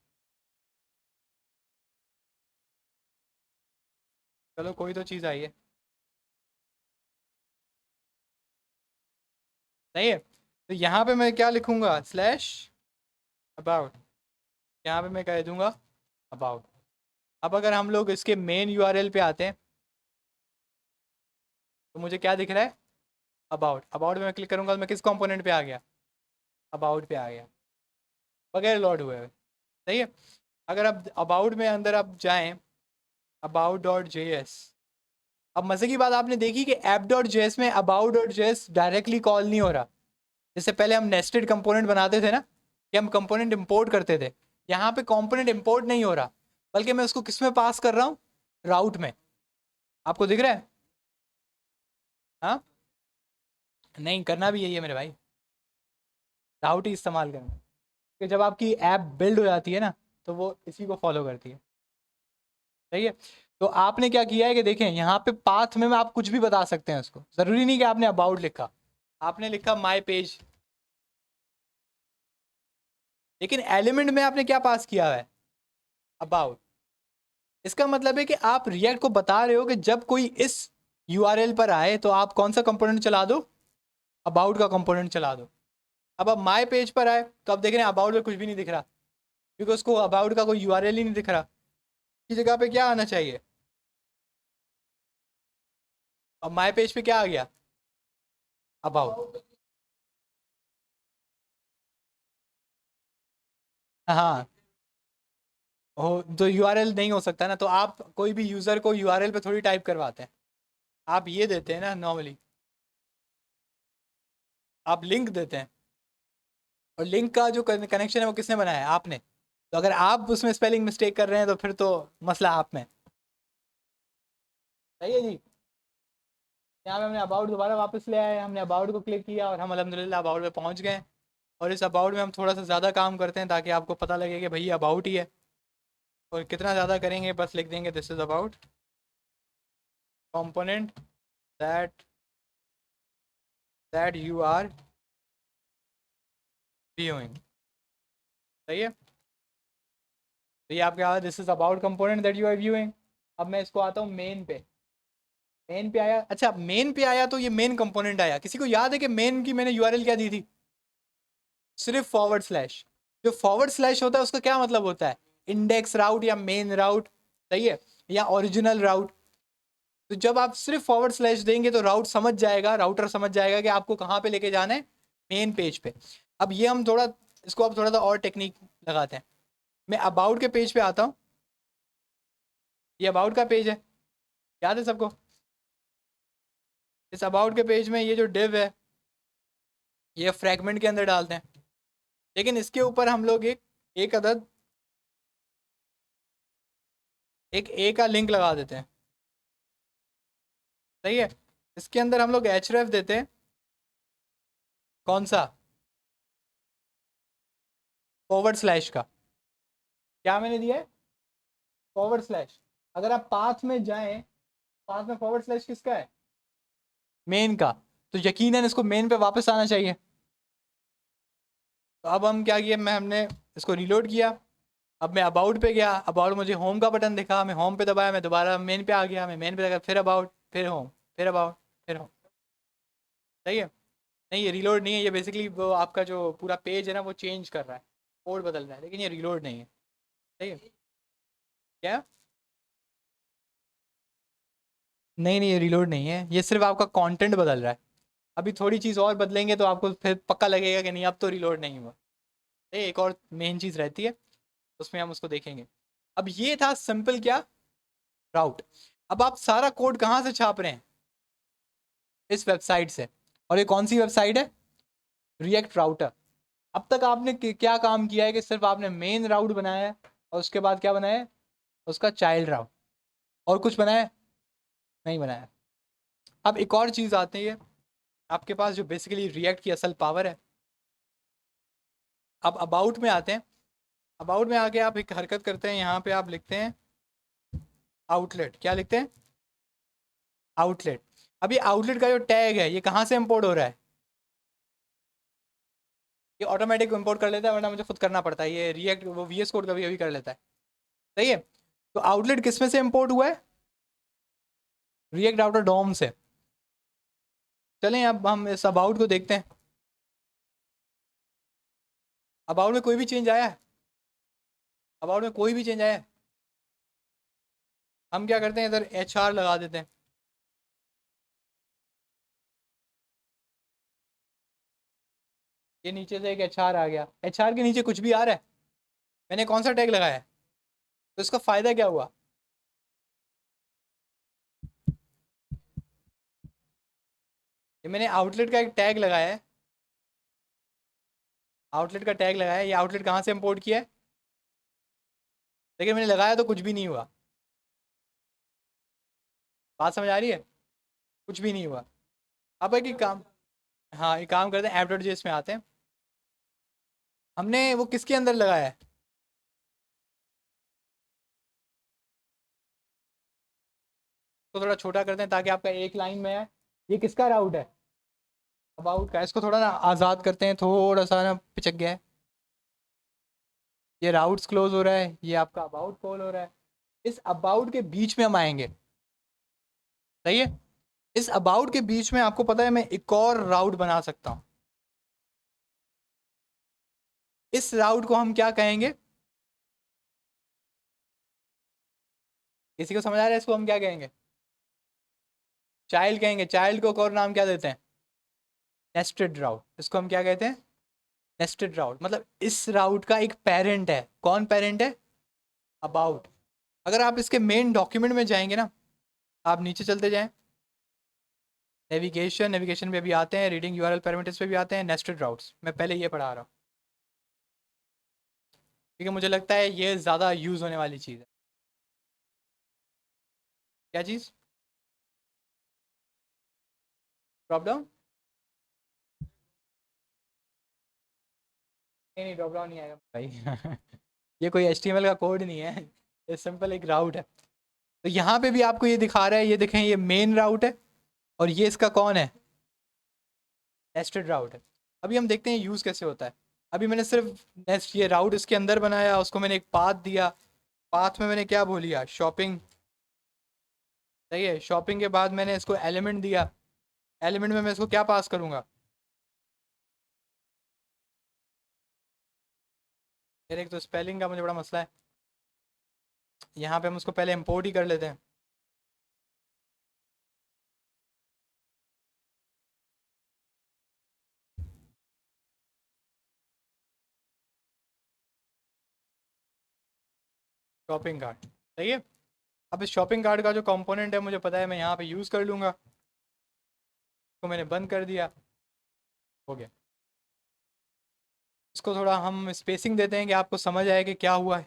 चलो कोई तो चीज़ आई है, सही है। तो यहाँ पे मैं क्या लिखूँगा, स्लैश अबाउट, यहाँ पे मैं कह दूँगा अबाउट। अब अगर हम लोग इसके मेन यूआरएल पे आते हैं तो मुझे क्या दिख रहा है, अबाउट। अबाउट में मैं क्लिक करूँगा तो मैं किस कंपोनेंट पे आ गया, अबाउट पे आ गया, बगैर लॉड हुए हुए। सही है। अगर आप अबाउट में अंदर आप जाएं, अबाउट डॉट जे एस, अब मज़े की बात आपने देखी कि ऐप डॉट जेएस में about dot JS directly call नहीं हो रहा, जैसे पहले हम नेस्टेड कंपोनेंट बनाते थे ना, कि हम कंपोनेंट इंपोर्ट करते थे, यहाँ पे कंपोनेंट इंपोर्ट नहीं हो रहा, बल्कि मैं उसको किस में पास कर रहा हूँ, राउट में। आपको दिख रहा है? हाँ, नहीं करना भी यही है मेरे भाई, राउट ही इस्तेमाल करना, कि जब आपकी ऐप बिल्ड हो जाती है ना, तो वो इसी को फॉलो करती है। सही है। तो आपने क्या किया है कि देखें यहाँ पे पाथ में आप कुछ भी बता सकते हैं उसको, जरूरी नहीं कि आपने अबाउट लिखा, आपने लिखा माई पेज, लेकिन एलिमेंट में आपने क्या पास किया है, अबाउट। इसका मतलब है कि आप रिएक्ट को बता रहे हो कि जब कोई इस यूआरएल पर आए तो आप कौन सा कंपोनेंट चला दो, अबाउट का कंपोनेंट चला दो। अब आप माई पेज पर आए तो आप देख रहे हैं अबाउट में कुछ भी नहीं दिख रहा, क्योंकि उसको अबाउट का कोई यूआरएल ही नहीं दिख रहा। की जगह पे क्या आना चाहिए, अब माई पेज पे क्या आ गया, अबाउट। हाँ, हो तो यूआरएल नहीं हो सकता ना, तो आप कोई भी यूजर को यूआरएल पे थोड़ी टाइप करवाते हैं, आप ये देते हैं ना नॉर्मली, आप लिंक देते हैं, और लिंक का जो कनेक्शन है वो किसने बनाया है, आपने। तो अगर आप उसमें स्पेलिंग मिस्टेक कर रहे हैं तो फिर तो मसला आप में। सही है जी। यहाँ पे हमने अबाउट दोबारा वापस ले आए, हमने अबाउट को क्लिक किया और हम अल्हम्दुलिल्लाह अबाउट पे पहुँच गए। और इस अबाउट में हम थोड़ा सा ज़्यादा काम करते हैं ताकि आपको पता लगे कि भाई अबाउट ही है, और कितना ज़्यादा करेंगे, बस लिख देंगे this is about component that you are viewing। सही है। तो ये आपके यहाँ this is about component that you are viewing. अब मैं इसको आता हूँ मेन पे, मेन पे आया, अच्छा मेन पे आया तो ये मेन कंपोनेंट आया। किसी को याद है कि मेन की मैंने यूआरएल क्या दी थी, सिर्फ फॉरवर्ड स्लैश। जो फॉरवर्ड स्लैश होता है उसका क्या मतलब होता है, इंडेक्स राउट या मेन राउट, सही है, या ओरिजिनल राउट। तो जब आप सिर्फ फॉरवर्ड स्लैश देंगे तो राउट समझ जाएगा, राउटर समझ जाएगा कि आपको कहाँ पे लेके जाना है, मेन पेज पे। अब ये हम थोड़ा इसको अब थोड़ा सा और टेक्निक लगाते हैं। मैं अबाउट के पेज पे आता हूँ, ये अबाउट का पेज है, याद है सबको। इस अबाउट के पेज में ये जो डिव है ये फ्रैगमेंट के अंदर डालते हैं, लेकिन इसके ऊपर हम लोग एक एक अदद एक ए का लिंक लगा देते हैं। सही है। इसके अंदर हम लोग एचरेफ देते हैं, कौन सा, फॉरवर्ड स्लैश का। क्या मैंने दिया है, फॉरवर्ड स्लैश। अगर आप पाथ में जाएं, पाथ में फॉरवर्ड स्लैश किसका है, मेन का, तो यकीनन इसको मेन पे वापस आना चाहिए। तो अब हम क्या किया, हमने इसको रीलोड किया। अब मैं अबाउट पे गया, अबाउट मुझे होम का बटन दिखा, मैं होम पे दबाया, मैं दोबारा मेन पे आ गया, मैं मेन पे दबाया, फिर अबाउट, फिर होम, फिर अबाउट, फिर होम। सही है। नहीं ये रीलोड नहीं है, ये बेसिकली वो आपका जो पूरा पेज है ना वो चेंज कर रहा है, कोड बदल रहा है, लेकिन ये रीलोड नहीं है। सही है। क्या, नहीं नहीं ये रीलोड नहीं है, ये सिर्फ आपका कंटेंट बदल रहा है। अभी थोड़ी चीज़ और बदलेंगे तो आपको फिर पक्का लगेगा कि नहीं अब तो रीलोड नहीं हुआ। एक और मेन चीज़ रहती है, उसमें हम उसको देखेंगे। अब ये था सिंपल क्या, राउट। अब आप सारा कोड कहाँ से छाप रहे हैं, इस वेबसाइट से। और ये कौन सी वेबसाइट है, रिएक्ट राउटर। अब तक आपने क्या काम किया है कि सिर्फ आपने मेन राउट बनाया है, और उसके बाद क्या बनाया है, उसका चाइल्ड राउट, और कुछ बनाया है? नहीं बनाया। अब एक और चीज़ आती है आपके पास जो बेसिकली रिएक्ट की असल पावर है। अब अबाउट में आते हैं, अबाउट में आके आप एक हरकत करते हैं, यहाँ पे आप लिखते हैं आउटलेट। क्या लिखते हैं, आउटलेट। अब ये आउटलेट का जो टैग है ये कहाँ से इंपोर्ट हो रहा है, ये ऑटोमेटिक इंपोर्ट कर लेता है, वरना मुझे खुद करना पड़ता है, ये रिएक्ट वो वीएस कोड कभी कभी कर लेता है। सही है। तो आउटलेट किस में से इंपोर्ट हुआ है, रिएक्ट राउटर डोम से। चलें अब हम इस अबाउट को देखते हैं। अबाउट में कोई भी चेंज आया है, अबाउट में कोई भी चेंज आया है। हम क्या करते हैं, इधर एच आर लगा देते हैं। ये नीचे से एक एच आर आ गया, एच आर के नीचे कुछ भी आ रहा है, मैंने कौन सा टैग लगाया है, तो इसका फ़ायदा क्या हुआ, ये मैंने आउटलेट का एक टैग लगाया है, आउटलेट का टैग लगाया, ये आउटलेट कहाँ से इंपोर्ट किया है, लेकिन मैंने लगाया तो कुछ भी नहीं हुआ। बात समझ आ रही है, कुछ भी नहीं हुआ। अब एक काम, हाँ एक काम करते हैं, ऐप डॉट जेएस में आते हैं। हमने वो किसके अंदर लगाया है, तो थोड़ा छोटा करते हैं ताकि आपका एक लाइन में है। ये किसका राउट है, अबाउट का। इसको थोड़ा ना आज़ाद करते हैं, थोड़ा सा ना पिचक गया है। ये राउट्स क्लोज हो रहा है, ये आपका अबाउट कॉल हो रहा है। इस अबाउट के बीच में हम आएंगे, सही है। इस अबाउट के बीच में आपको पता है मैं एक और राउट बना सकता हूं। इस राउट को हम क्या कहेंगे, किसी को समझ आ रहा है इसको हम क्या कहेंगे, चाइल्ड कहेंगे। चाइल्ड को एक और नाम क्या देते हैं, नेस्टेड राउट। इसको हम क्या कहते हैं, नेस्टेड राउट। मतलब इस राउट का एक पेरेंट है, कौन पेरेंट है, अबाउट। अगर आप इसके मेन डॉक्यूमेंट में जाएंगे ना, आप नीचे चलते जाएं, नेविगेशन, नेविगेशन पे भी आते हैं, रीडिंग यूआरएल पैरामीटर्स पे भी आते हैं, नेस्टेड राउट्स। मैं पहले ये पढ़ा रहा हूँ, क्योंकि मुझे लगता है ये ज़्यादा यूज़ होने वाली चीज़ है। क्या चीज़, प्रॉब्लम, नहीं नहीं ड्रॉप डाउन नहीं आएगा भाई ये कोई HTML का कोड नहीं है, ये सिंपल एक राउट है। तो यहाँ पे भी आपको ये दिखा रहा है, ये देखें ये मेन राउट है, और ये इसका कौन है, नेस्टेड राउट है। अभी हम देखते हैं यूज़ कैसे होता है। अभी मैंने सिर्फ नेस्ट ये राउट इसके अंदर बनाया, उसको मैंने एक पाथ दिया। पाथ में मैंने क्या बोलिया, शॉपिंग, सही है। शॉपिंग के बाद मैंने इसको एलिमेंट दिया, एलिमेंट में मैं इसको क्या पास करूँगा, यार एक तो स्पेलिंग का मुझे बड़ा मसला है। यहाँ पे हम उसको पहले इम्पोर्ट ही कर लेते हैं। शॉपिंग कार्ड, सही है। अब इस शॉपिंग कार्ड का जो कंपोनेंट है मुझे पता है, मैं यहाँ पे यूज़ कर लूँगा। तो मैंने बंद कर दिया, हो गया। इसको थोड़ा हम स्पेसिंग देते हैं कि आपको समझ आए कि क्या हुआ है,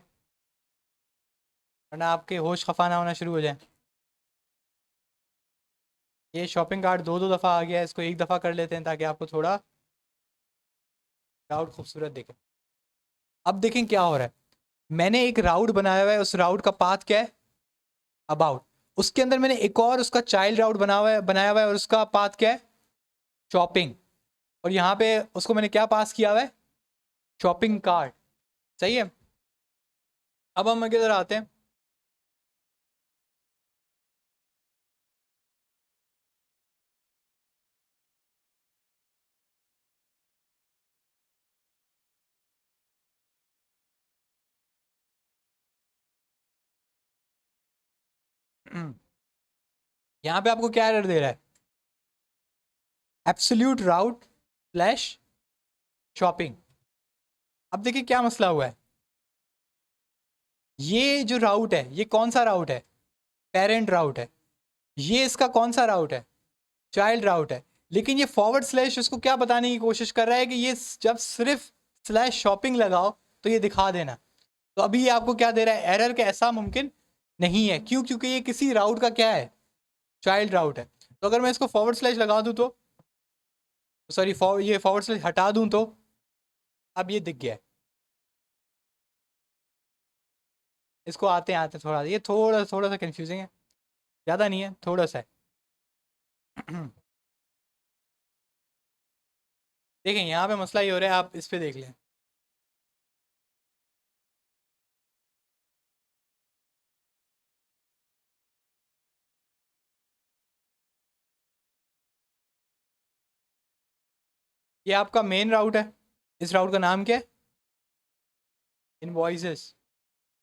वरना आपके होश खफा ना होना शुरू हो जाए। ये शॉपिंग कार्ड दो दो दफ़ा आ गया है, इसको एक दफ़ा कर लेते हैं ताकि आपको थोड़ा राउट खूबसूरत दिखे। अब देखें क्या हो रहा है, मैंने एक राउट बनाया हुआ है, उस राउट का पाथ क्या है, अबाउट। उसके अंदर मैंने एक और उसका चाइल्ड राउट बनाया हुआ है और उसका पाथ क्या है, शॉपिंग। और यहाँ पे उसको मैंने क्या पास किया हुआ है, शॉपिंग कार्ट, सही है। अब हम किधर आते हैं, यहाँ पे आपको क्या एरर दे रहा है, एब्सोल्यूट राउट स्लैश शॉपिंग। अब देखिए क्या मसला हुआ है, ये जो राउट है ये कौन सा राउट है, पेरेंट राउट है। ये इसका कौन सा राउट है, चाइल्ड राउट है। लेकिन ये फॉरवर्ड स्लैश उसको क्या बताने की कोशिश कर रहा है कि ये जब सिर्फ स्लैश शॉपिंग लगाओ तो ये दिखा देना। तो अभी ये आपको क्या दे रहा है, एरर के ऐसा मुमकिन नहीं है। क्यों, क्योंकि ये किसी राउट का क्या है, चाइल्ड राउट है। तो अगर मैं इसको फॉरवर्ड स्लैश लगा दूं तो, सॉरी ये फॉरवर्ड स्लैश हटा दूं तो, अब ये दिख गया है। इसको आते आते थोड़ा, ये थोड़ा थोड़ा सा कंफ्यूजिंग है, ज़्यादा नहीं है, थोड़ा सा है देखें यहाँ पे मसला ये हो रहा है, आप इस पे देख लें। ये आपका मेन राउट है, इस राउट का नाम क्या है, इनवॉइसेस।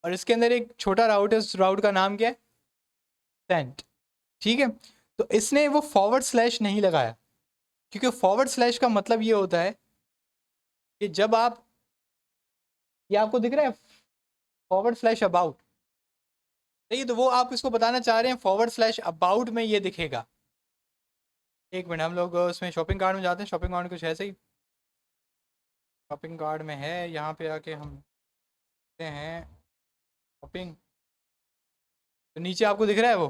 और इसके अंदर एक छोटा राउट है, उस राउट का नाम क्या है, सेंट, ठीक है। तो इसने वो फॉरवर्ड स्लैश नहीं लगाया, क्योंकि फॉरवर्ड स्लैश का मतलब ये होता है कि जब आप, ये आपको दिख रहा है फॉरवर्ड स्लैश अबाउट, सही है। तो वो आप इसको बताना चाह रहे हैं फॉरवर्ड स्लैश अबाउट में ये दिखेगा। एक मिनट, हम लोग उसमें शॉपिंग कार्ट में जाते हैं, शॉपिंग कार्ट कुछ ऐसे ही। शॉपिंग कार्ड में है, यहाँ पे आके हम देखते हैं शॉपिंग, तो नीचे आपको दिख रहा है वो,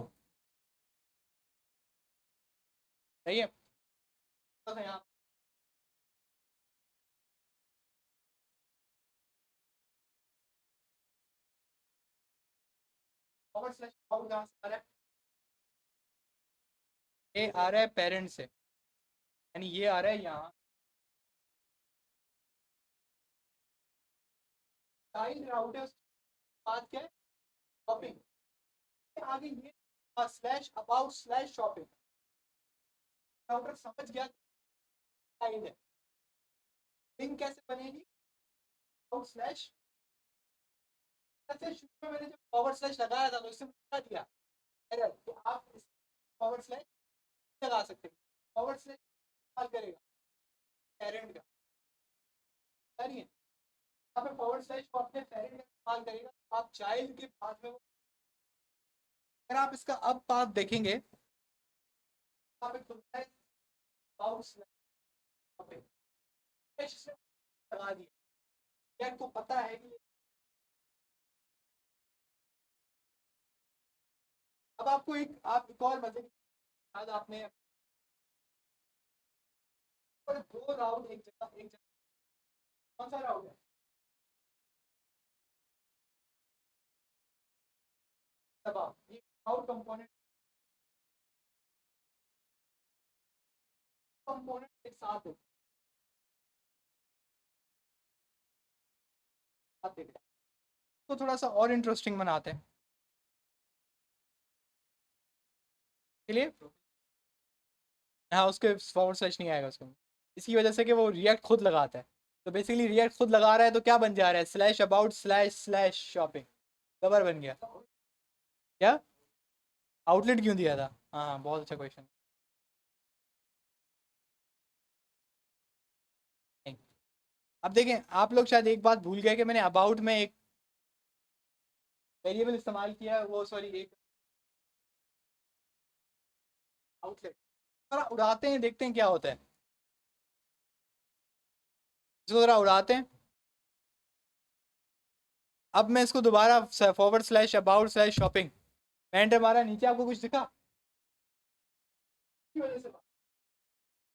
सही है। तो यहाँ फॉरवर्ड स्लैश अबाउट कहाँ से आ रहा है, ये आ रहा है पेरेंट से, यानी ये आ रहा है यहाँ चाइल्ड राउटर, बात क्या है शॉपिंग, आगे ये slash about slash shopping, router समझ गया चाइल्ड है, लिंक कैसे बनेगी अबाउट स्लैश, शुरू में मैंने जब फॉरवर्ड स्लैश लगाया था तो इससे मुझे क्या दिया एरर, तो आप इस फॉरवर्ड स्लैश लगा सकते हैं, फॉरवर्ड स्लैश इस्तेमाल करेगा पेरेंट का, नहीं है यहाँ पे फॉरवर्ड स्लैश को अपने पेरेंट का इस्तेमाल करेगा, तो आप चाइल्ड के बाद में वो, अगर आप इसका अब पाथ देखेंगे, यहाँ पे खुलता है अबाउट स्लैश लगा दिया, क्या को पता है कि अब आपको एक और मजे की बात, आपने दो राउट एक जगह कौन सा राउट है, दबाव ये आउट कंपोनेंट, कंपोनेंट एक साथ होते हैं, तो थोड़ा सा और इंटरेस्टिंग बनाते हैं के लिए, हाँ उसके फॉरवर्ड स्लैश नहीं आएगा उसको, इसकी वजह से कि वो रिएक्ट खुद लगाता है, तो बेसिकली रिएक्ट खुद लगा रहा है, तो क्या बन जा रहा है slash about slash slash shopping, cover बन गया क्या, आउटलेट क्यों दिया था, हाँ हाँ बहुत अच्छा क्वेश्चन, अब देखें आप लोग शायद एक बात भूल गए कि मैंने अबाउट में एक वेरिएबल इस्तेमाल किया है, वो सॉरी एक आउटलेट, थोड़ा उड़ाते हैं देखते हैं क्या होता है, इसको थोड़ा उड़ाते हैं, अब मैं इसको दोबारा forward slash about slash shopping enter मारा, नीचे आपको कुछ दिखा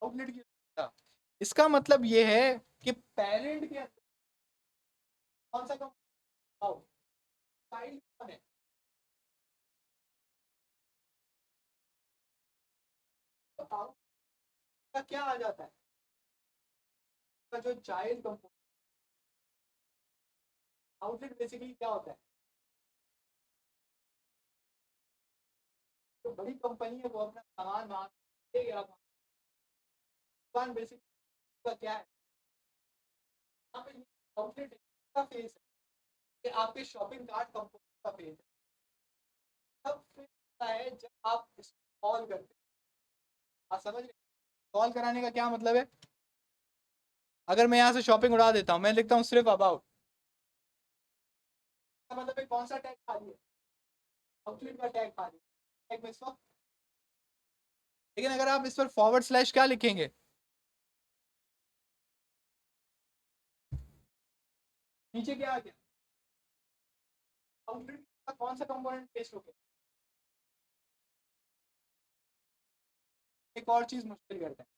आउटलेट की, इसका मतलब ये है कि पेरेंट के अंदर कौन सा चाइल्ड कौन है, तो आउट का क्या आ जाता है, का जो चाइल्ड कंपोनेंट, आउटलेट बेसिकली क्या होता है, जो बड़ी कंपनी है वो अपना सामान वहां देगा, दुकान बेसिकली का क्या है, यहाँ पे आउटलेट का फेस है, ये आपके शॉपिंग कार्ट कंपोनेंट का फेस है, तब फिर है जब आप इसको कॉल करते हैं, आप समझ रहे, कॉल कराने का क्या मतलब है, अगर मैं यहाँ से शॉपिंग उड़ा देता हूँ, मैं लिखता हूँ सिर्फ अबाउट, मतलब है कौन सा टैग खाली है, आउटलेट का टैग खाली टैग में इसको, लेकिन अगर आप इस पर फॉरवर्ड स्लैश क्या लिखेंगे, नीचे क्या आ गया आउटलेट का कौन सा कंपोनेंट पेस्ट हो गया, एक और चीज मुश्किल करते हैं,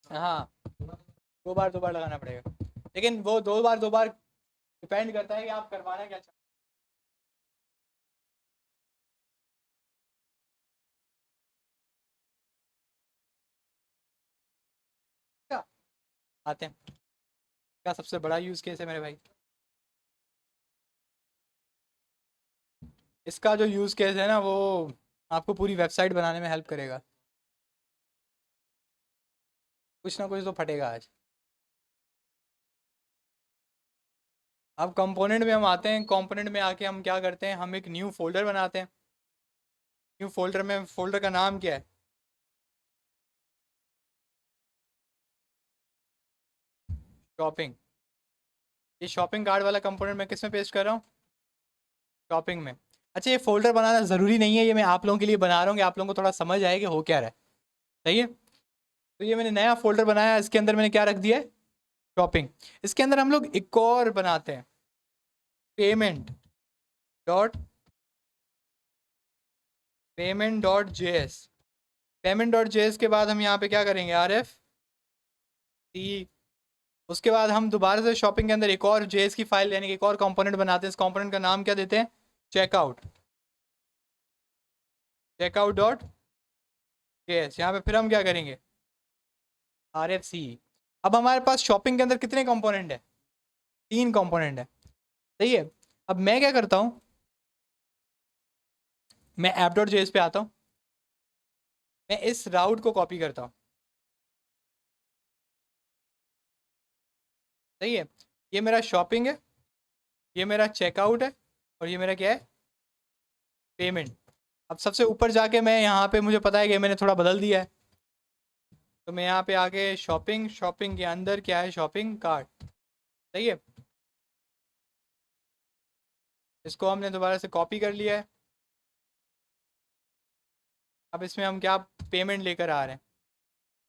हाँ दो बार लगाना पड़ेगा, लेकिन वो दो बार डिपेंड करता है कि आप करवाना क्या चाहते हैं, आते हैं क्या सबसे बड़ा यूज केस है मेरे भाई, इसका जो यूज केस है ना वो आपको पूरी वेबसाइट बनाने में हेल्प करेगा, कुछ ना कुछ तो फटेगा आज, अब कंपोनेंट में हम आते हैं, कंपोनेंट में आके हम क्या करते हैं, हम एक न्यू फोल्डर बनाते हैं, न्यू फोल्डर में फोल्डर का नाम क्या है, शॉपिंग, ये शॉपिंग कार्ड वाला कंपोनेंट मैं किस में पेस्ट कर रहा हूँ, शॉपिंग में, अच्छा ये फोल्डर बनाना ज़रूरी नहीं है, ये मैं आप लोगों के लिए बना रहा हूँ कि आप लोगों को थोड़ा समझ आए कि हो क्या रहा है, सही है, तो ये मैंने नया फोल्डर बनाया, इसके अंदर मैंने क्या रख दिया है, शॉपिंग। इसके अंदर हम लोग एक और बनाते हैं, payment dot JS. Payment dot JS के बाद हम यहाँ पे क्या करेंगे, आर एफ टी। उसके बाद हम दोबारा से शॉपिंग के अंदर एक और जेएस की फाइल यानी कि एक और कंपोनेंट बनाते हैं। इस कंपोनेंट का नाम क्या देते हैं, चेकआउट, चेकआउट डॉट जेएस। यहाँ पे फिर हम क्या करेंगे, आर एफ सी। अब हमारे पास शॉपिंग के अंदर कितने कंपोनेंट है, 3 कंपोनेंट है, सही है। अब मैं क्या करता हूँ, मैं ऐप डॉट जेएस पे आता हूँ, मैं इस राउट को कॉपी करता हूँ, सही है। ये मेरा शॉपिंग है, ये मेरा चेकआउट है, और ये मेरा क्या है, पेमेंट। अब सबसे ऊपर जाके मैं यहाँ पे, मुझे पता है कि मैंने थोड़ा बदल दिया है, तो मैं यहाँ पे आके शॉपिंग, शॉपिंग के अंदर क्या है, शॉपिंग कार्ट, सही है। इसको हमने दोबारा से कॉपी कर लिया है। अब इसमें हम क्या पेमेंट लेकर आ रहे हैं,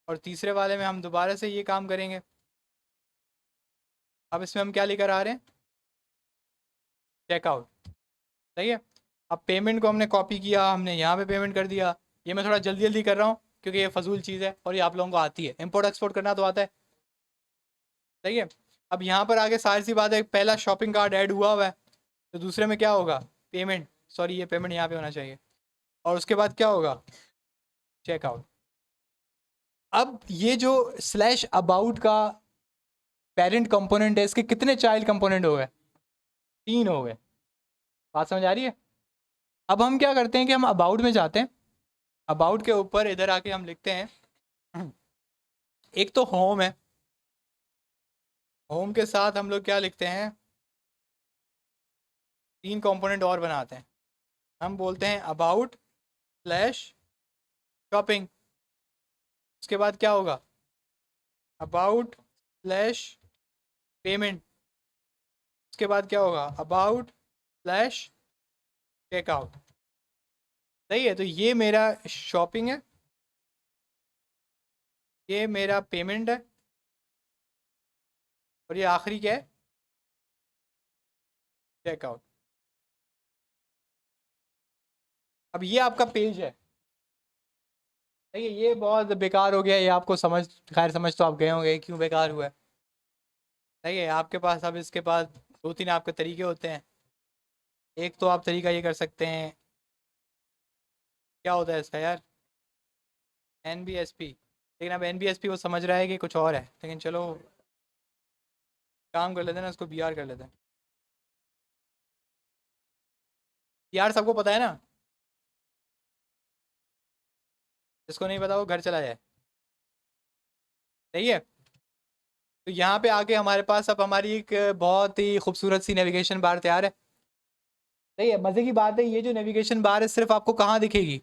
और तीसरे वाले में हम दोबारा से ये काम करेंगे। अब इसमें हम क्या लेकर आ रहे हैं, चेकआउट, सही है। अब पेमेंट को हमने कॉपी किया, हमने यहाँ पे पेमेंट कर दिया। ये मैं थोड़ा जल्दी जल्दी कर रहा हूँ क्योंकि ये फजूल चीज़ है और ये आप लोगों को आती है, इम्पोर्ट एक्सपोर्ट करना तो आता है, सही है। अब यहाँ पर आगे सारी सी बात है, पहला शॉपिंग कार्ड ऐड हुआ है, तो दूसरे में क्या होगा, पेमेंट, सॉरी ये पेमेंट यहाँ पे होना चाहिए, और उसके बाद क्या होगा, चेकआउट। अब ये जो स्लैश अबाउट का पेरेंट कंपोनेंट है, इसके कितने चाइल्ड कंपोनेंट हो गए, 3 हो गए। बात समझ आ रही है। अब हम क्या करते हैं कि हम अबाउट में जाते हैं, अबाउट के ऊपर इधर आके हम लिखते हैं, एक तो होम है, होम के साथ हम लोग क्या लिखते हैं, 3 कंपोनेंट और बनाते हैं। हम बोलते हैं अबाउट स्लैश शॉपिंग। उसके बाद क्या होगा, अबाउट स्लैश पेमेंट। उसके बाद क्या होगा, अबाउट स्लैश चेकआउट, सही है। तो ये मेरा शॉपिंग है, ये मेरा पेमेंट है, और ये आखिरी क्या है, चेकआउट। अब ये आपका पेज है, सही है। ये बहुत बेकार हो गया, ये आपको समझ, खैर समझ तो आप गए होंगे क्यों बेकार हुआ है, सही है। आपके पास अब इसके पास 2-3 आपके तरीके होते हैं। एक तो आप तरीका ये कर सकते हैं, क्या होता है इसका यार, एन बी एस पी। लेकिन अब एन बी एस पी वो समझ रहा है कि कुछ और है, लेकिन चलो काम कर लेते हैं ना, उसको बी आर कर लेते हैं। बी आर सबको पता है ना, जिसको नहीं पता वो घर चला जाए, सही है। तो यहाँ पे आके हमारे पास अब हमारी एक बहुत ही खूबसूरत सी नेविगेशन बार तैयार है, सही है। मज़े की बात है, ये जो नेविगेशन बार है सिर्फ आपको कहाँ दिखेगी,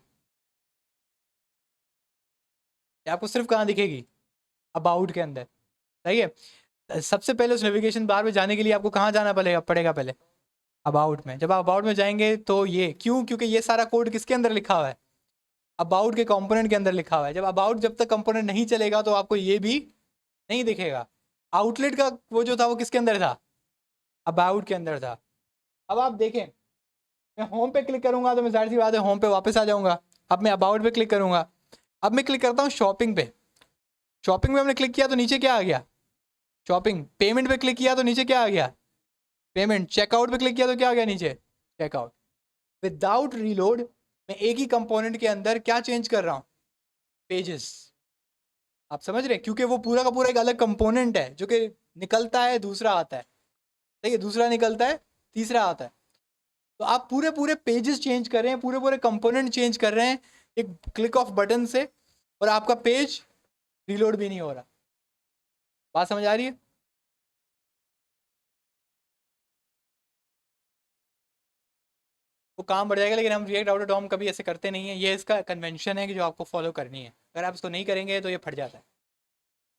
ये आपको सिर्फ कहाँ दिखेगी, अबाउट के अंदर, सही है। सबसे पहले उस नेविगेशन बार में जाने के लिए आपको कहाँ जाना पड़ेगा पहले, अबाउट में। जब आप अबाउट में जाएंगे तो ये क्यों, क्योंकि ये सारा कोड किसके अंदर लिखा हुआ है, अबाउट के कंपोनेंट के अंदर लिखा हुआ है। जब अबाउट, जब तक कंपोनेंट नहीं चलेगा तो आपको ये भी नहीं दिखेगा। आउटलेट का वो जो था वो किसके अंदर था, अबाउट के अंदर था। अब आप देखें, मैं होम पे क्लिक करूंगा तो मैं जाहिर सी बात है होम पे वापस आ जाऊंगा। अब मैं अबाउट पे क्लिक करूंगा, अब मैं क्लिक करता हूँ शॉपिंग पे। शॉपिंग में हमने क्लिक किया तो नीचे क्या आ गया, शॉपिंग। पेमेंट पे क्लिक किया तो नीचे क्या आ गया, पेमेंट। चेकआउट पे क्लिक किया तो क्या आ गया नीचे, चेकआउट। विदाउट रीलोड मैं एक ही कंपोनेंट के अंदर क्या चेंज कर रहा हूँ, पेजेस। आप समझ रहे हैं, क्योंकि वो पूरा का पूरा एक अलग कंपोनेंट है जो कि निकलता है, दूसरा आता है, ठीक है, दूसरा निकलता है, तीसरा आता है। तो आप पूरे पूरे पेजेस चेंज कर रहे हैं, पूरे पूरे कंपोनेंट चेंज कर रहे हैं एक क्लिक ऑफ बटन से, और आपका पेज रीलोड भी नहीं हो रहा। बात समझ आ रही है। वो काम बढ़ जाएगा, लेकिन हम रिएक्ट आउट डॉम कभी ऐसे करते नहीं है। ये इसका कन्वेंशन है कि जो आपको फॉलो करनी है, अगर आप इसको नहीं करेंगे तो ये फट जाता है,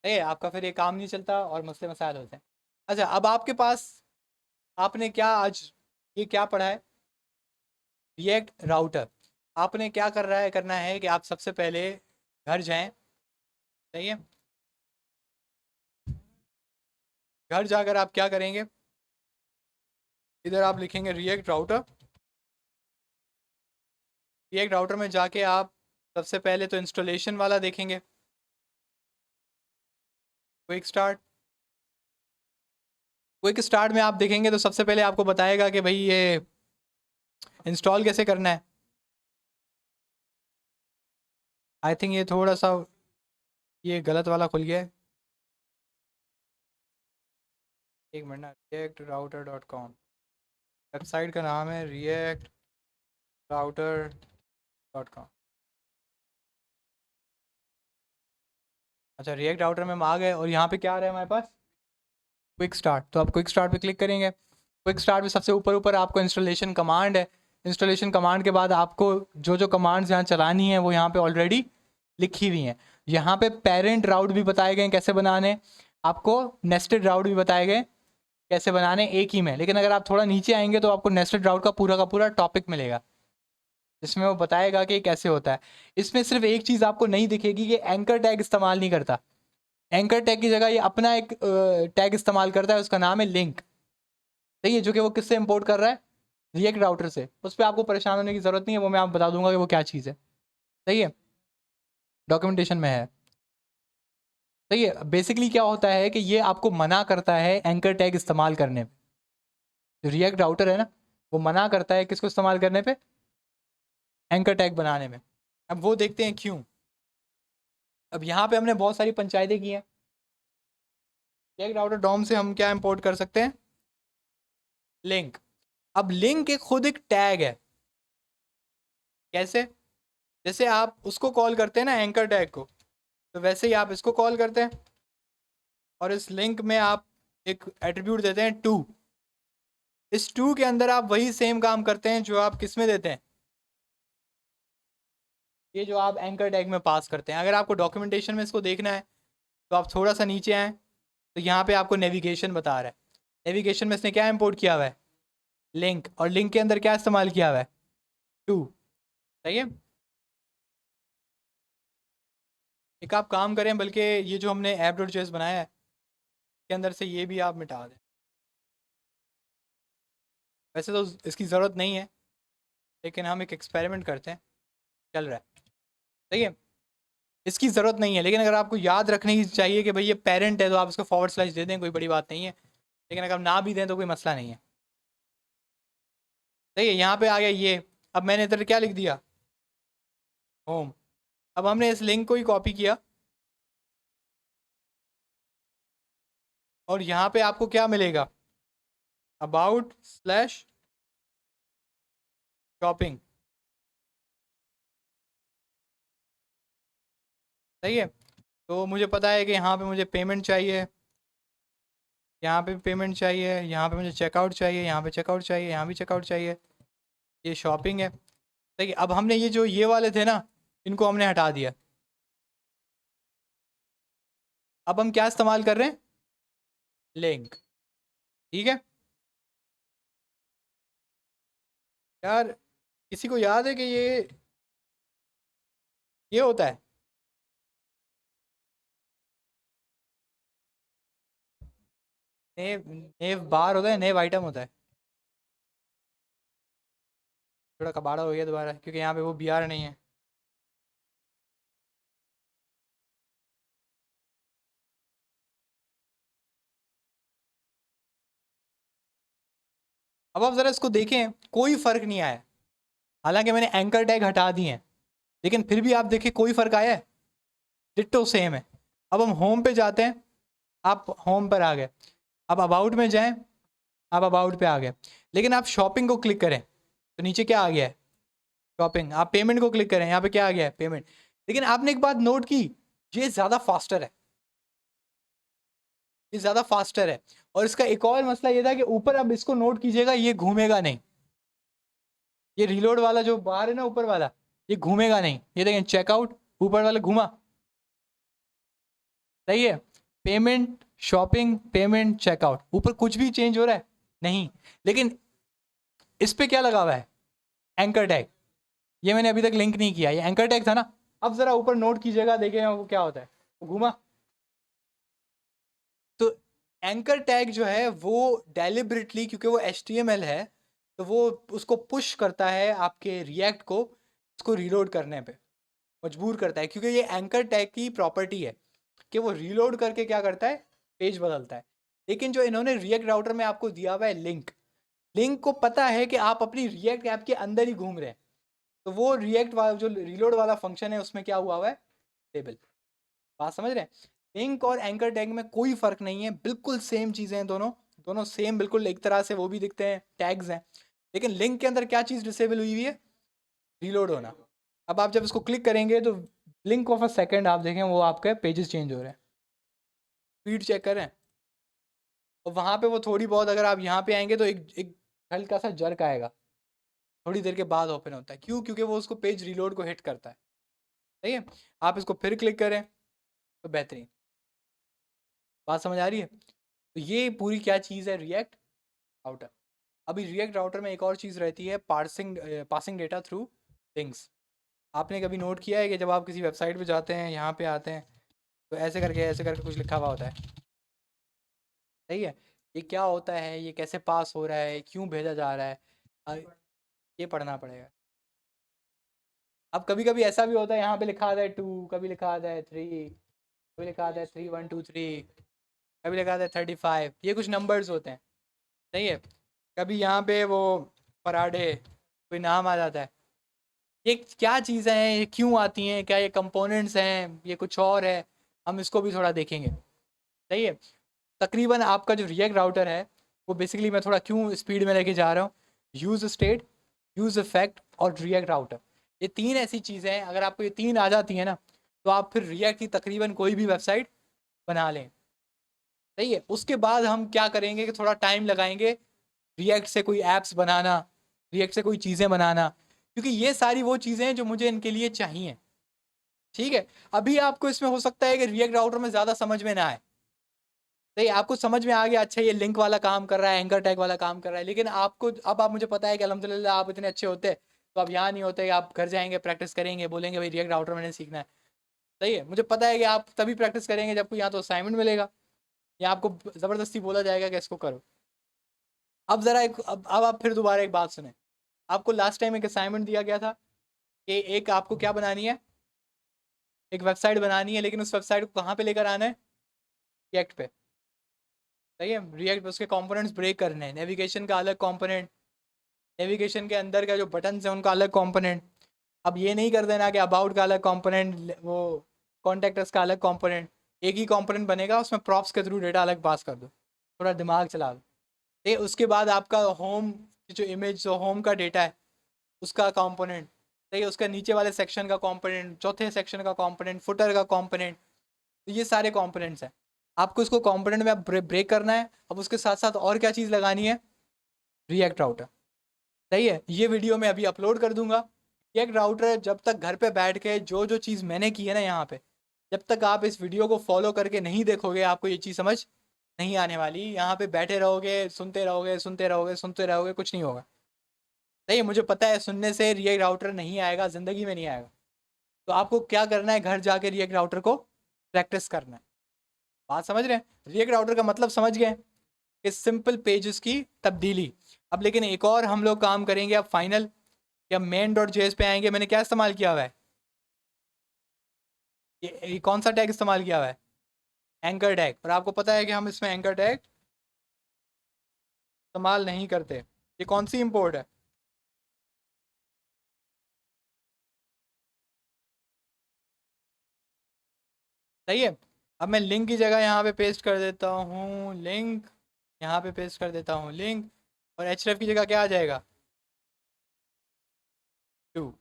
ठीक है, आपका फिर ये काम नहीं चलता और मसले मसाइल होते हैं। अच्छा, अब आपके पास, आपने क्या आज ये क्या पढ़ा है, रिएक्ट राउटर। आपने क्या कर रहा है, करना है कि आप सबसे पहले घर जाएं, सही है। घर जाकर आप क्या करेंगे, इधर आप लिखेंगे रिएक्ट राउटर। रिएक्ट राउटर में जाके आप सबसे पहले तो इंस्टॉलेशन वाला देखेंगे, क्विक स्टार्ट। क्विक स्टार्ट में आप देखेंगे तो सबसे पहले आपको बताएगा कि भाई ये इंस्टॉल कैसे करना है। आई थिंक ये थोड़ा सा ये गलत वाला खुल गया है, एक मिनट ना। React router dot com website का नाम है, रिएक्ट राउटर डॉट कॉम। अच्छा, रिएक्ट राउटर में हम आ गए और यहाँ पे क्या आ रहा है हमारे पास, क्विक स्टार्ट। तो आप क्विक स्टार्ट पे क्लिक करेंगे। क्विक स्टार्ट में सबसे ऊपर ऊपर आपको इंस्टॉलेशन कमांड है। इंस्टॉलेशन कमांड के बाद आपको जो जो कमांड्स यहाँ चलानी है वो यहाँ पे ऑलरेडी लिखी हुई हैं। यहाँ पे पेरेंट राउट भी बताए गए कैसे बनाने, आपको नेस्टेड राउट भी बताए गए कैसे बनाने एक ही में। लेकिन अगर आप थोड़ा नीचे आएंगे तो आपको नेस्टेड राउट का पूरा टॉपिक मिलेगा, जिसमें वो बताएगा कि कैसे होता है। इसमें सिर्फ एक चीज़ आपको नहीं दिखेगी कि एंकर टैग इस्तेमाल नहीं करता। एंकर टैग की जगह ये अपना एक टैग इस्तेमाल करता है, उसका नाम है लिंक। सही है, जो कि वो किससे इंपोर्ट कर रहा है, रिएक्ट राउटर से। उस पर आपको परेशान होने की ज़रूरत नहीं है, वो मैं आपको बता दूंगा कि वो क्या चीज़ है। सही है, डॉक्यूमेंटेशन में है। सही है, बेसिकली क्या होता है कि ये आपको मना करता है एंकर टैग इस्तेमाल करने में। जो रिएक्ट राउटर है ना, वो मना करता है किसको इस्तेमाल करने पे, एंकर टैग बनाने में। अब वो देखते हैं क्यों। अब यहाँ पे हमने बहुत सारी पंचायतें की हैं। रिएक्ट राउटर डॉम से हम क्या इंपोर्ट कर सकते हैं, लिंक। अब लिंक एक खुद एक टैग है। कैसे, जैसे आप उसको कॉल करते हैं ना एंकर टैग को, तो वैसे ही आप इसको कॉल करते हैं और इस लिंक में आप एक एट्रीब्यूट देते हैं टू। इस टू के अंदर आप वही सेम काम करते हैं जो आप किस में देते हैं, ये जो आप एंकर टैग में पास करते हैं। अगर आपको डॉक्यूमेंटेशन में इसको देखना है तो आप थोड़ा सा नीचे आएँ तो यहाँ पे आपको नेविगेशन बता रहा है। नेविगेशन में इसने क्या इंपोर्ट किया हुआ है, लिंक। और लिंक के अंदर क्या इस्तेमाल किया हुआ है, टू। सही है। एक आप काम करें, बल्कि ये जो हमने ऐप डॉट जेएस बनाया है इसके अंदर से ये भी आप मिटा दें। वैसे तो इसकी ज़रूरत नहीं है, लेकिन हम एक एक्सपेरिमेंट करते हैं, चल रहा है। सही है, इसकी ज़रूरत नहीं है, लेकिन अगर आपको याद रखने की चाहिए कि भाई ये पेरेंट है तो आप इसको फॉरवर्ड स्लैश दे दें, कोई बड़ी बात नहीं है। लेकिन अगर ना भी दें तो कोई मसला नहीं है। सही है, यहाँ पे आ गया ये। अब मैंने इधर क्या लिख दिया, होम। अब हमने इस लिंक को ही कॉपी किया और यहाँ पे आपको क्या मिलेगा, अबाउट स्लैश शॉपिंग। सही है, तो मुझे पता है कि यहाँ पे मुझे पेमेंट चाहिए, यहाँ पे पेमेंट चाहिए, यहाँ पे मुझे चेकआउट चाहिए, यहाँ पे चेकआउट चाहिए, यहाँ भी चेकआउट चाहिए, ये शॉपिंग है। सही है, अब हमने ये जो ये वाले थे ना, इनको हमने हटा दिया। अब हम क्या इस्तेमाल कर रहे हैं, लिंक। ठीक है यार, किसी को याद है कि ये होता है, नेव नेव बार होता है, नेव आइटम होता है। थोड़ा कबाड़ा हो गया दोबारा क्योंकि यहाँ पे वो बी आर नहीं है। अब आप ज़रा इसको देखें, कोई फ़र्क नहीं आया। हालांकि मैंने एंकर टैग हटा दिए हैं, लेकिन फिर भी आप देखें कोई फ़र्क आया है, डिट्टो सेम है। अब हम होम पे जाते हैं, आप होम पर आ गए। अब अबाउट में जाएं, आप अबाउट पे आ गए। लेकिन आप शॉपिंग को क्लिक करें तो नीचे क्या आ गया है, शॉपिंग। आप पेमेंट को क्लिक करें, यहाँ पे क्या आ गया है, पेमेंट। लेकिन आपने एक बात नोट की, ये ज़्यादा फास्टर है, ये ज़्यादा फास्टर है। और इसका एक और मसला ये था कि ऊपर अब इसको नोट कीजिएगा, ये घूमेगा नहीं। ये रीलोड वाला जो बार है ना ऊपर वाला, ये घूमेगा नहीं। ये देखें, चेकआउट ऊपर वाला घूमा। सही है, पेमेंट, शॉपिंग, पेमेंट, चेकआउट, ऊपर कुछ भी चेंज हो रहा है नहीं। लेकिन इस पे क्या लगा हुआ है, एंकर टैग। ये मैंने अभी तक लिंक नहीं किया, ये एंकर टैग था ना। अब जरा ऊपर नोट कीजिएगा, देखें वो क्या होता है। घूमा। तो एंकर टैग जो है वो डेलिबरेटली, क्योंकि वो HTML है, तो वो उसको पुश करता है आपके रिएक्ट को उसको रीलोड करने पे मजबूर करता है, क्योंकि ये एंकर टैग की प्रॉपर्टी है कि वो रीलोड करके क्या करता है, पेज बदलता है। लेकिन जो इन्होंने रिएक्ट राउटर में आपको दिया हुआ है लिंक, लिंक को पता है कि आप अपनी रिएक्ट ऐप के अंदर ही घूम रहे हैं, तो वो रिएक्ट वाला जो रीलोड वाला फंक्शन है उसमें क्या हुआ हुआ है, टेबल। बात समझ रहे हैं? लिंक और एंकर टैग में कोई फर्क नहीं है, बिल्कुल सेम चीजें हैं दोनों, दोनों सेम बिल्कुल एक तरह से वो भी दिखते हैं, टैग्स हैं। लेकिन लिंक के अंदर क्या चीज डिसेबल हुई हुई है, रीलोड होना। अब आप जब इसको क्लिक करेंगे तो ब्लिंक ऑफ अ सेकंड आप देखें वो आपके पेजेस चेंज हो रहे हैं, स्पीड चेक करें। और वहां पे वो थोड़ी बहुत, अगर आप यहाँ पे आएंगे तो एक एक हल्का सा जर्क आएगा, थोड़ी देर के बाद ओपन होता है। क्यों? क्योंकि वो उसको पेज रीलोड को हिट करता है। सही है। आप इसको फिर क्लिक करें तो बेहतरीन। बात समझ आ रही है? तो ये पूरी क्या चीज़ है, रिएक्ट राउटर। अभी रिएक्ट राउटर में एक और चीज़ रहती है, पासिंग डेटा थ्रू लिंक्स। आपने कभी नोट किया है कि जब आप किसी वेबसाइट पे जाते हैं, यहाँ पे आते हैं, तो ऐसे करके कुछ लिखा हुआ होता है। सही है। ये क्या होता है, ये कैसे पास हो रहा है, क्यों भेजा जा रहा है, अ, ये पढ़ना पड़ेगा। अब कभी कभी ऐसा भी होता है, यहाँ पे लिखा आता है 2, कभी लिखा आता है 3, कभी लिखा आता है 3 1 2 3, कभी लिखा आता है 35, ये कुछ नंबर्स होते हैं। सही है। कभी यहाँ पे वो पराठे कोई नाम आ जाता है। ये क्या चीज़ें हैं, ये क्यों आती हैं, क्या ये कंपोनेंट्स हैं, ये कुछ और है, हम इसको भी थोड़ा देखेंगे। सही है। तकरीबन आपका जो रिएक्ट राउटर है वो बेसिकली, मैं थोड़ा क्यों स्पीड में लेके जा रहा हूँ, यूज़ स्टेट, यूज़ इफेक्ट और रिएक्ट राउटर, ये तीन ऐसी चीज़ें हैं, अगर आपको ये तीन आ जाती हैं ना, तो आप फिर रिएक्ट की तकरीबन कोई भी वेबसाइट बना लें। सही है। उसके बाद हम क्या करेंगे कि थोड़ा टाइम लगाएंगे रिएक्ट से कोई ऐप्स बनाना, रिएक्ट से कोई चीज़ें बनाना, क्योंकि ये सारी वो चीज़ें हैं जो मुझे इनके लिए चाहिए। ठीक है। अभी आपको इसमें हो सकता है कि रिएक्ट राउटर में ज़्यादा समझ में ना आए। सही, आपको समझ में आ गया, अच्छा ये लिंक वाला काम कर रहा है, एंकर टैग वाला काम कर रहा है, लेकिन आपको अब आप मुझे पता है कि अल्हम्दुलिल्लाह आप इतने अच्छे होते तो आप यहाँ नहीं होते, आप घर जाएंगे, प्रैक्टिस करेंगे, बोलेंगे भाई रिएक्ट राउटर मैंने सीखना है। सही है। मुझे पता है कि आप तभी प्रैक्टिस करेंगे जब कोई यहाँ तो असाइनमेंट मिलेगा या आपको ज़बरदस्ती बोला जाएगा कि इसको करो। अब ज़रा एक, अब आप फिर दोबारा एक बात सुने। आपको लास्ट टाइम एक असाइनमेंट दिया गया था कि एक आपको क्या बनानी है, एक वेबसाइट बनानी है, लेकिन उस वेबसाइट को कहाँ पे लेकर आना है, रिएक्ट पे। सही है। रिएक्ट, उसके कंपोनेंट्स ब्रेक करने हैं, नेविगेशन का अलग कंपोनेंट, नेविगेशन के अंदर का जो बटन है उनका अलग कंपोनेंट। अब ये नहीं कर देना कि अबाउट का अलग कंपोनेंट, वो कॉन्टेक्टर्स का अलग कंपोनेंट, एक ही कंपोनेंट बनेगा, उसमें प्रॉप्स के थ्रू डेटा अलग पास कर दो। थोड़ा दिमाग चला लो। ये उसके बाद आपका होम की जो इमेज, जो होम का डेटा है उसका कंपोनेंट, सही है, उसका नीचे वाले सेक्शन का कंपोनेंट, चौथे सेक्शन का कंपोनेंट, फुटर का कंपोनेंट, तो ये सारे कंपोनेंट्स हैं। आपको इसको कंपोनेंट में आप ब्रेक करना है। अब उसके साथ साथ और क्या चीज़ लगानी है, रिएक्ट राउटर। सही है। ये वीडियो मैं अभी अपलोड कर दूंगा। रिएक्ट राउटर जब तक घर पे बैठ के जो जो चीज़ मैंने की है ना यहाँ पे, जब तक आप इस वीडियो को फॉलो करके नहीं देखोगे, आपको ये चीज़ समझ नहीं आने वाली। यहाँ पे बैठे रहोगे, सुनते रहोगे, सुनते रहोगे, सुनते रहोगे, कुछ नहीं होगा। नहीं, मुझे पता है सुनने से रिएक्ट राउटर नहीं आएगा, ज़िंदगी में नहीं आएगा। तो आपको क्या करना है, घर जाके रिएक्ट राउटर को प्रैक्टिस करना है। बात समझ रहे हैं? रिएक्ट राउटर का मतलब समझ गए, इस सिंपल पेजेस की तब्दीली। अब लेकिन एक और हम लोग काम करेंगे अब फाइनल, या मेन डॉट जेएस पे आएंगे। मैंने क्या इस्तेमाल किया हुआ है, ये कौन सा टैग इस्तेमाल किया हुआ है, एंकर टैग। और आपको पता है कि हम इसमें एंकर टैग इस्तेमाल नहीं करते। ये कौन सी इंपोर्ट है, सही है। अब मैं लिंक की जगह यहाँ पे पेस्ट कर देता हूँ लिंक, यहाँ पे पेस्ट कर देता हूँ लिंक, और एचरेफ की जगह क्या आ जाएगा, 2।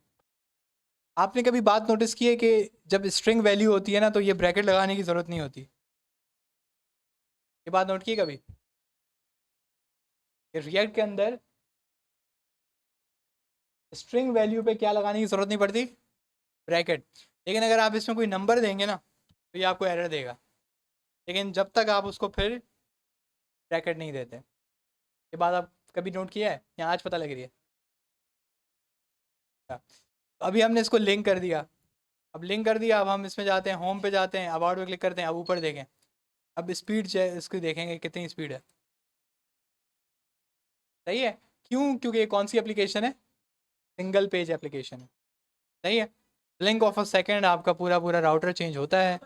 आपने कभी बात नोटिस की है कि जब स्ट्रिंग वैल्यू होती है ना, तो ये ब्रैकेट लगाने की ज़रूरत नहीं होती। ये बात नोट की कभी, रिएक्ट के अंदर स्ट्रिंग वैल्यू पे क्या लगाने की ज़रूरत नहीं पड़ती, ब्रैकेट। लेकिन अगर आप इसमें कोई नंबर देंगे ना, तो ये आपको एरर देगा। लेकिन जब तक आप उसको फिर ब्रैकेट नहीं देते, ये बात आप कभी नोट किया है या आज पता लग रही है? अच्छा। अभी हमने इसको लिंक कर दिया। अब लिंक कर दिया, अब हम इसमें जाते हैं, होम पे जाते हैं, अबाउट पे क्लिक करते हैं, अब ऊपर देखें, अब स्पीड इसकी देखेंगे कितनी स्पीड है। सही है। क्यों? क्योंकि ये कौन सी एप्लीकेशन है? सिंगल पेज एप्लीकेशन है। सही है। ब्लिंक ऑफ अ सेकेंड आपका पूरा पूरा राउटर चेंज होता है।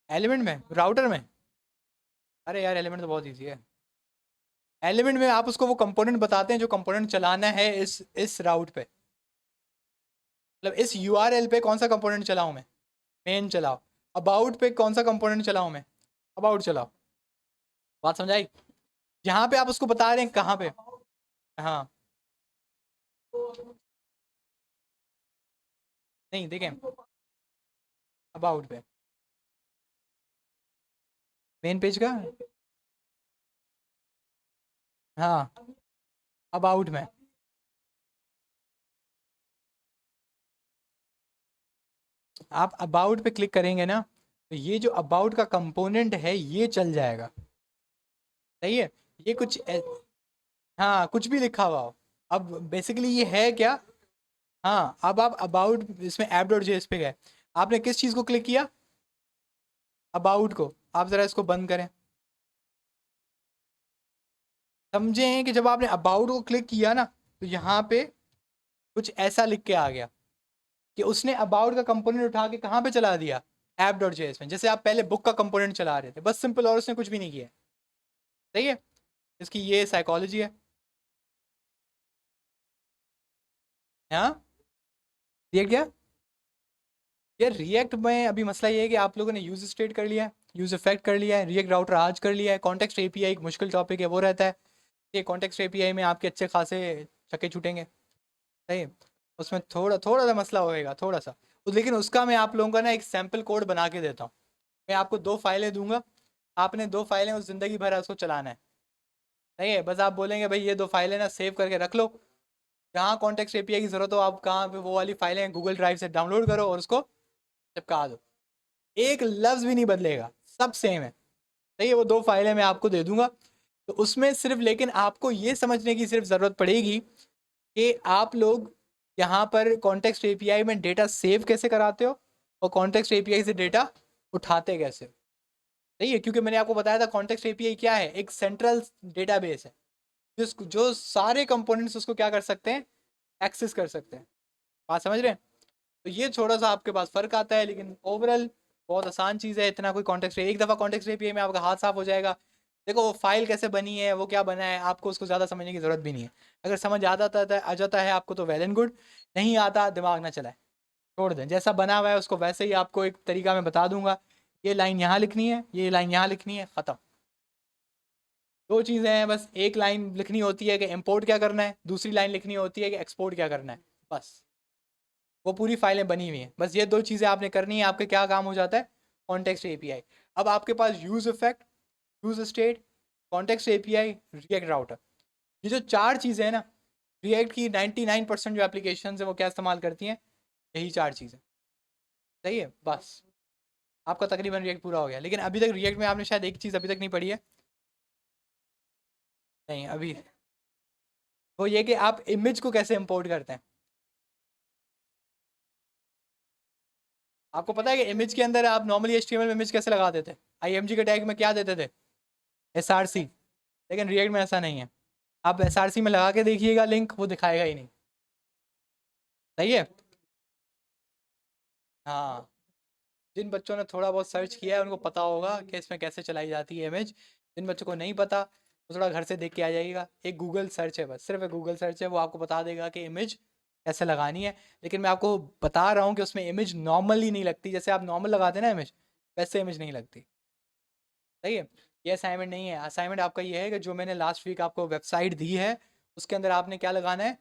एलिमेंट में, राउटर में? अरे यार एलिमेंट तो बहुत ईजी है। एलिमेंट में आप उसको वो कंपोनेंट बताते हैं जो कंपोनेंट चलाना है इस राउट पे, मतलब इस यूआरएल पे कौन सा कंपोनेंट चलाऊं मैं? मेन चलाओ। अबाउट पे कौन सा कंपोनेंट चलाऊं मैं? अबाउट चलाओ। बात समझाई? यहाँ पे आप उसको बता रहे हैं कहाँ पे। हाँ। नहीं देखें, अबाउट पे, मेन पेज का। हाँ, अबाउट में। आप अबाउट पे क्लिक करेंगे ना, तो ये जो अबाउट का कंपोनेंट है ये चल जाएगा। सही है। ये हाँ कुछ भी लिखा हुआ हो। अब बेसिकली ये है क्या? हाँ, अब आप अबाउट इसमें ऐप डॉट जेएस पे गए, आपने किस चीज़ को क्लिक किया? अबाउट को। आप ज़रा इसको बंद करें, समझें कि जब आपने अबाउट को क्लिक किया ना, तो यहाँ पे कुछ ऐसा लिख के आ गया कि उसने अबाउट का कंपोनेंट उठा के कहाँ पे चला दिया? ऐप डॉट जेएस में। जैसे आप पहले बुक का कंपोनेंट चला रहे थे, बस सिंपल, और उसने कुछ भी नहीं किया। सही है। इसकी ये साइकोलॉजी है। हाँ, ये क्या? यार रिएक्ट में अभी मसला ये है कि आप लोगों ने यूज स्टेट कर लिया है, यूज इफेक्ट कर लिया है, रिएक्ट राउटर आज कर लिया है, कॉन्टेक्स्ट एपीआई एक मुश्किल टॉपिक है वो रहता है। ये कॉन्टेक्स्ट एपीआई में आपके अच्छे खासे चक्के छूटेंगे। सही है। उसमें थोड़ा थोड़ा सा मसला होएगा, थोड़ा सा। लेकिन उसका मैं आप लोगों का ना एक सैम्पल कोड बना के देता हूँ। मैं आपको 2 फाइलें दूंगा, आपने 2 फाइलें उस ज़िंदगी भर उसको चलाना है। सही है। बस आप बोलेंगे भाई ये 2 फाइलें ना सेव करके रख लो, जहाँ कॉन्टेक्स्ट एपीआई की ज़रूरत हो आप कहाँ पे वो वाली फाइलें गूगल ड्राइव से डाउनलोड करो और उसको चिपका दो। एक लफ्ज़ भी नहीं बदलेगा, सब सेम है। सही है। वो 2 फाइलें मैं आपको दे दूंगा, तो उसमें सिर्फ, लेकिन आपको ये समझने की सिर्फ ज़रूरत पड़ेगी कि आप लोग यहाँ पर कॉन्टेक्स्ट एपीआई में डेटा सेव कैसे कराते हो और कॉन्टेक्स्ट एपीआई से डेटा उठाते कैसे हो। सही है। क्योंकि मैंने आपको बताया था कॉन्टेक्स्ट एपीआई क्या है, एक सेंट्रल डेटाबेस है जो सारे कंपोनेंट्स उसको क्या कर सकते हैं, एक्सेस कर सकते हैं। बात समझ रहे हैं? तो ये थोड़ा सा आपके पास फर्क आता है, लेकिन ओवरऑल बहुत आसान चीज़ है। इतना कोई कॉन्टेक्स्ट, एक दफ़ा कॉन्टेक्स्ट एपीआई में आपका हाथ साफ हो जाएगा। देखो वो फाइल कैसे बनी है, वो क्या बना है, आपको उसको ज़्यादा समझने की ज़रूरत भी नहीं है। अगर समझ आ जाता है आपको तो वेल एंड गुड, नहीं आता दिमाग ना चलाए, छोड़ दें। जैसा बना हुआ है उसको वैसे ही आपको एक तरीका मैं बता दूंगा, ये लाइन यहाँ लिखनी है, ये लाइन यहाँ लिखनी है, ख़त्म। 2 चीज़ें हैं बस, एक लाइन लिखनी होती है कि इंपोर्ट क्या करना है, दूसरी लाइन लिखनी होती है कि एक्सपोर्ट क्या करना है, बस। वो पूरी फाइलें बनी हुई हैं, बस ये 2 चीज़ें आपने करनी है, आपके क्या काम हो जाता है, कॉन्टेक्स्ट एपीआई। अब आपके पास use effect, use state, context API, React Router, ये जो 4 चीज़ें हैं ना, रिएक्ट की 99% जो एप्लीकेशन है वो क्या इस्तेमाल करती हैं, यही 4 चीज़ें। सही है। बस आपका तकरीबन रिएक्ट पूरा हो गया। लेकिन अभी तक रिएक्ट में आपने शायद एक चीज़ अभी तक नहीं पढ़ी है। नहीं अभी, वो ये कि आप इमेज को कैसे इंपोर्ट करते हैं। आपको पता है कि इमेज के अंदर आप नॉर्मली एचटीएमएल में इमेज कैसे लगाते थे? आईएमजी के टैग में क्या देते थे? एसआरसी। लेकिन रिएक्ट में ऐसा नहीं है। आप एसआरसी में लगा के देखिएगा लिंक, वो दिखाएगा ही नहीं। सही है। हाँ, जिन बच्चों ने थोड़ा बहुत सर्च किया है उनको पता होगा कि इसमें कैसे चलाई जाती है इमेज। जिन बच्चों को नहीं पता वो थोड़ा घर से देख के आ जाइएगा, एक गूगल सर्च है, बस सिर्फ एक गूगल सर्च है, वो आपको बता देगा कि इमेज कैसे लगानी है। लेकिन मैं आपको बता रहा हूँ कि उसमें इमेज नॉर्मली नहीं लगती, जैसे आप नॉर्मल लगाते हैं ना इमेज, वैसे इमेज नहीं लगती। सही है। ये असाइनमेंट नहीं है, असाइनमेंट आपका ये है कि जो मैंने लास्ट वीक आपको वेबसाइट दी है उसके अंदर आपने क्या लगाना है,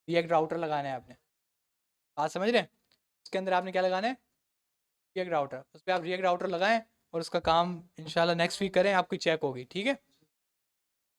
रिएक्ट राउटर लगाना है आपने। बात समझ रहे हैं? उसके अंदर आपने क्या लगाना है, रिएक्ट राउटर। उस पर आप रिएक्ट राउटर लगाएं और उसका काम इंशाल्लाह नेक्स्ट वीक करें, आपकी चेक होगी। ठीक है।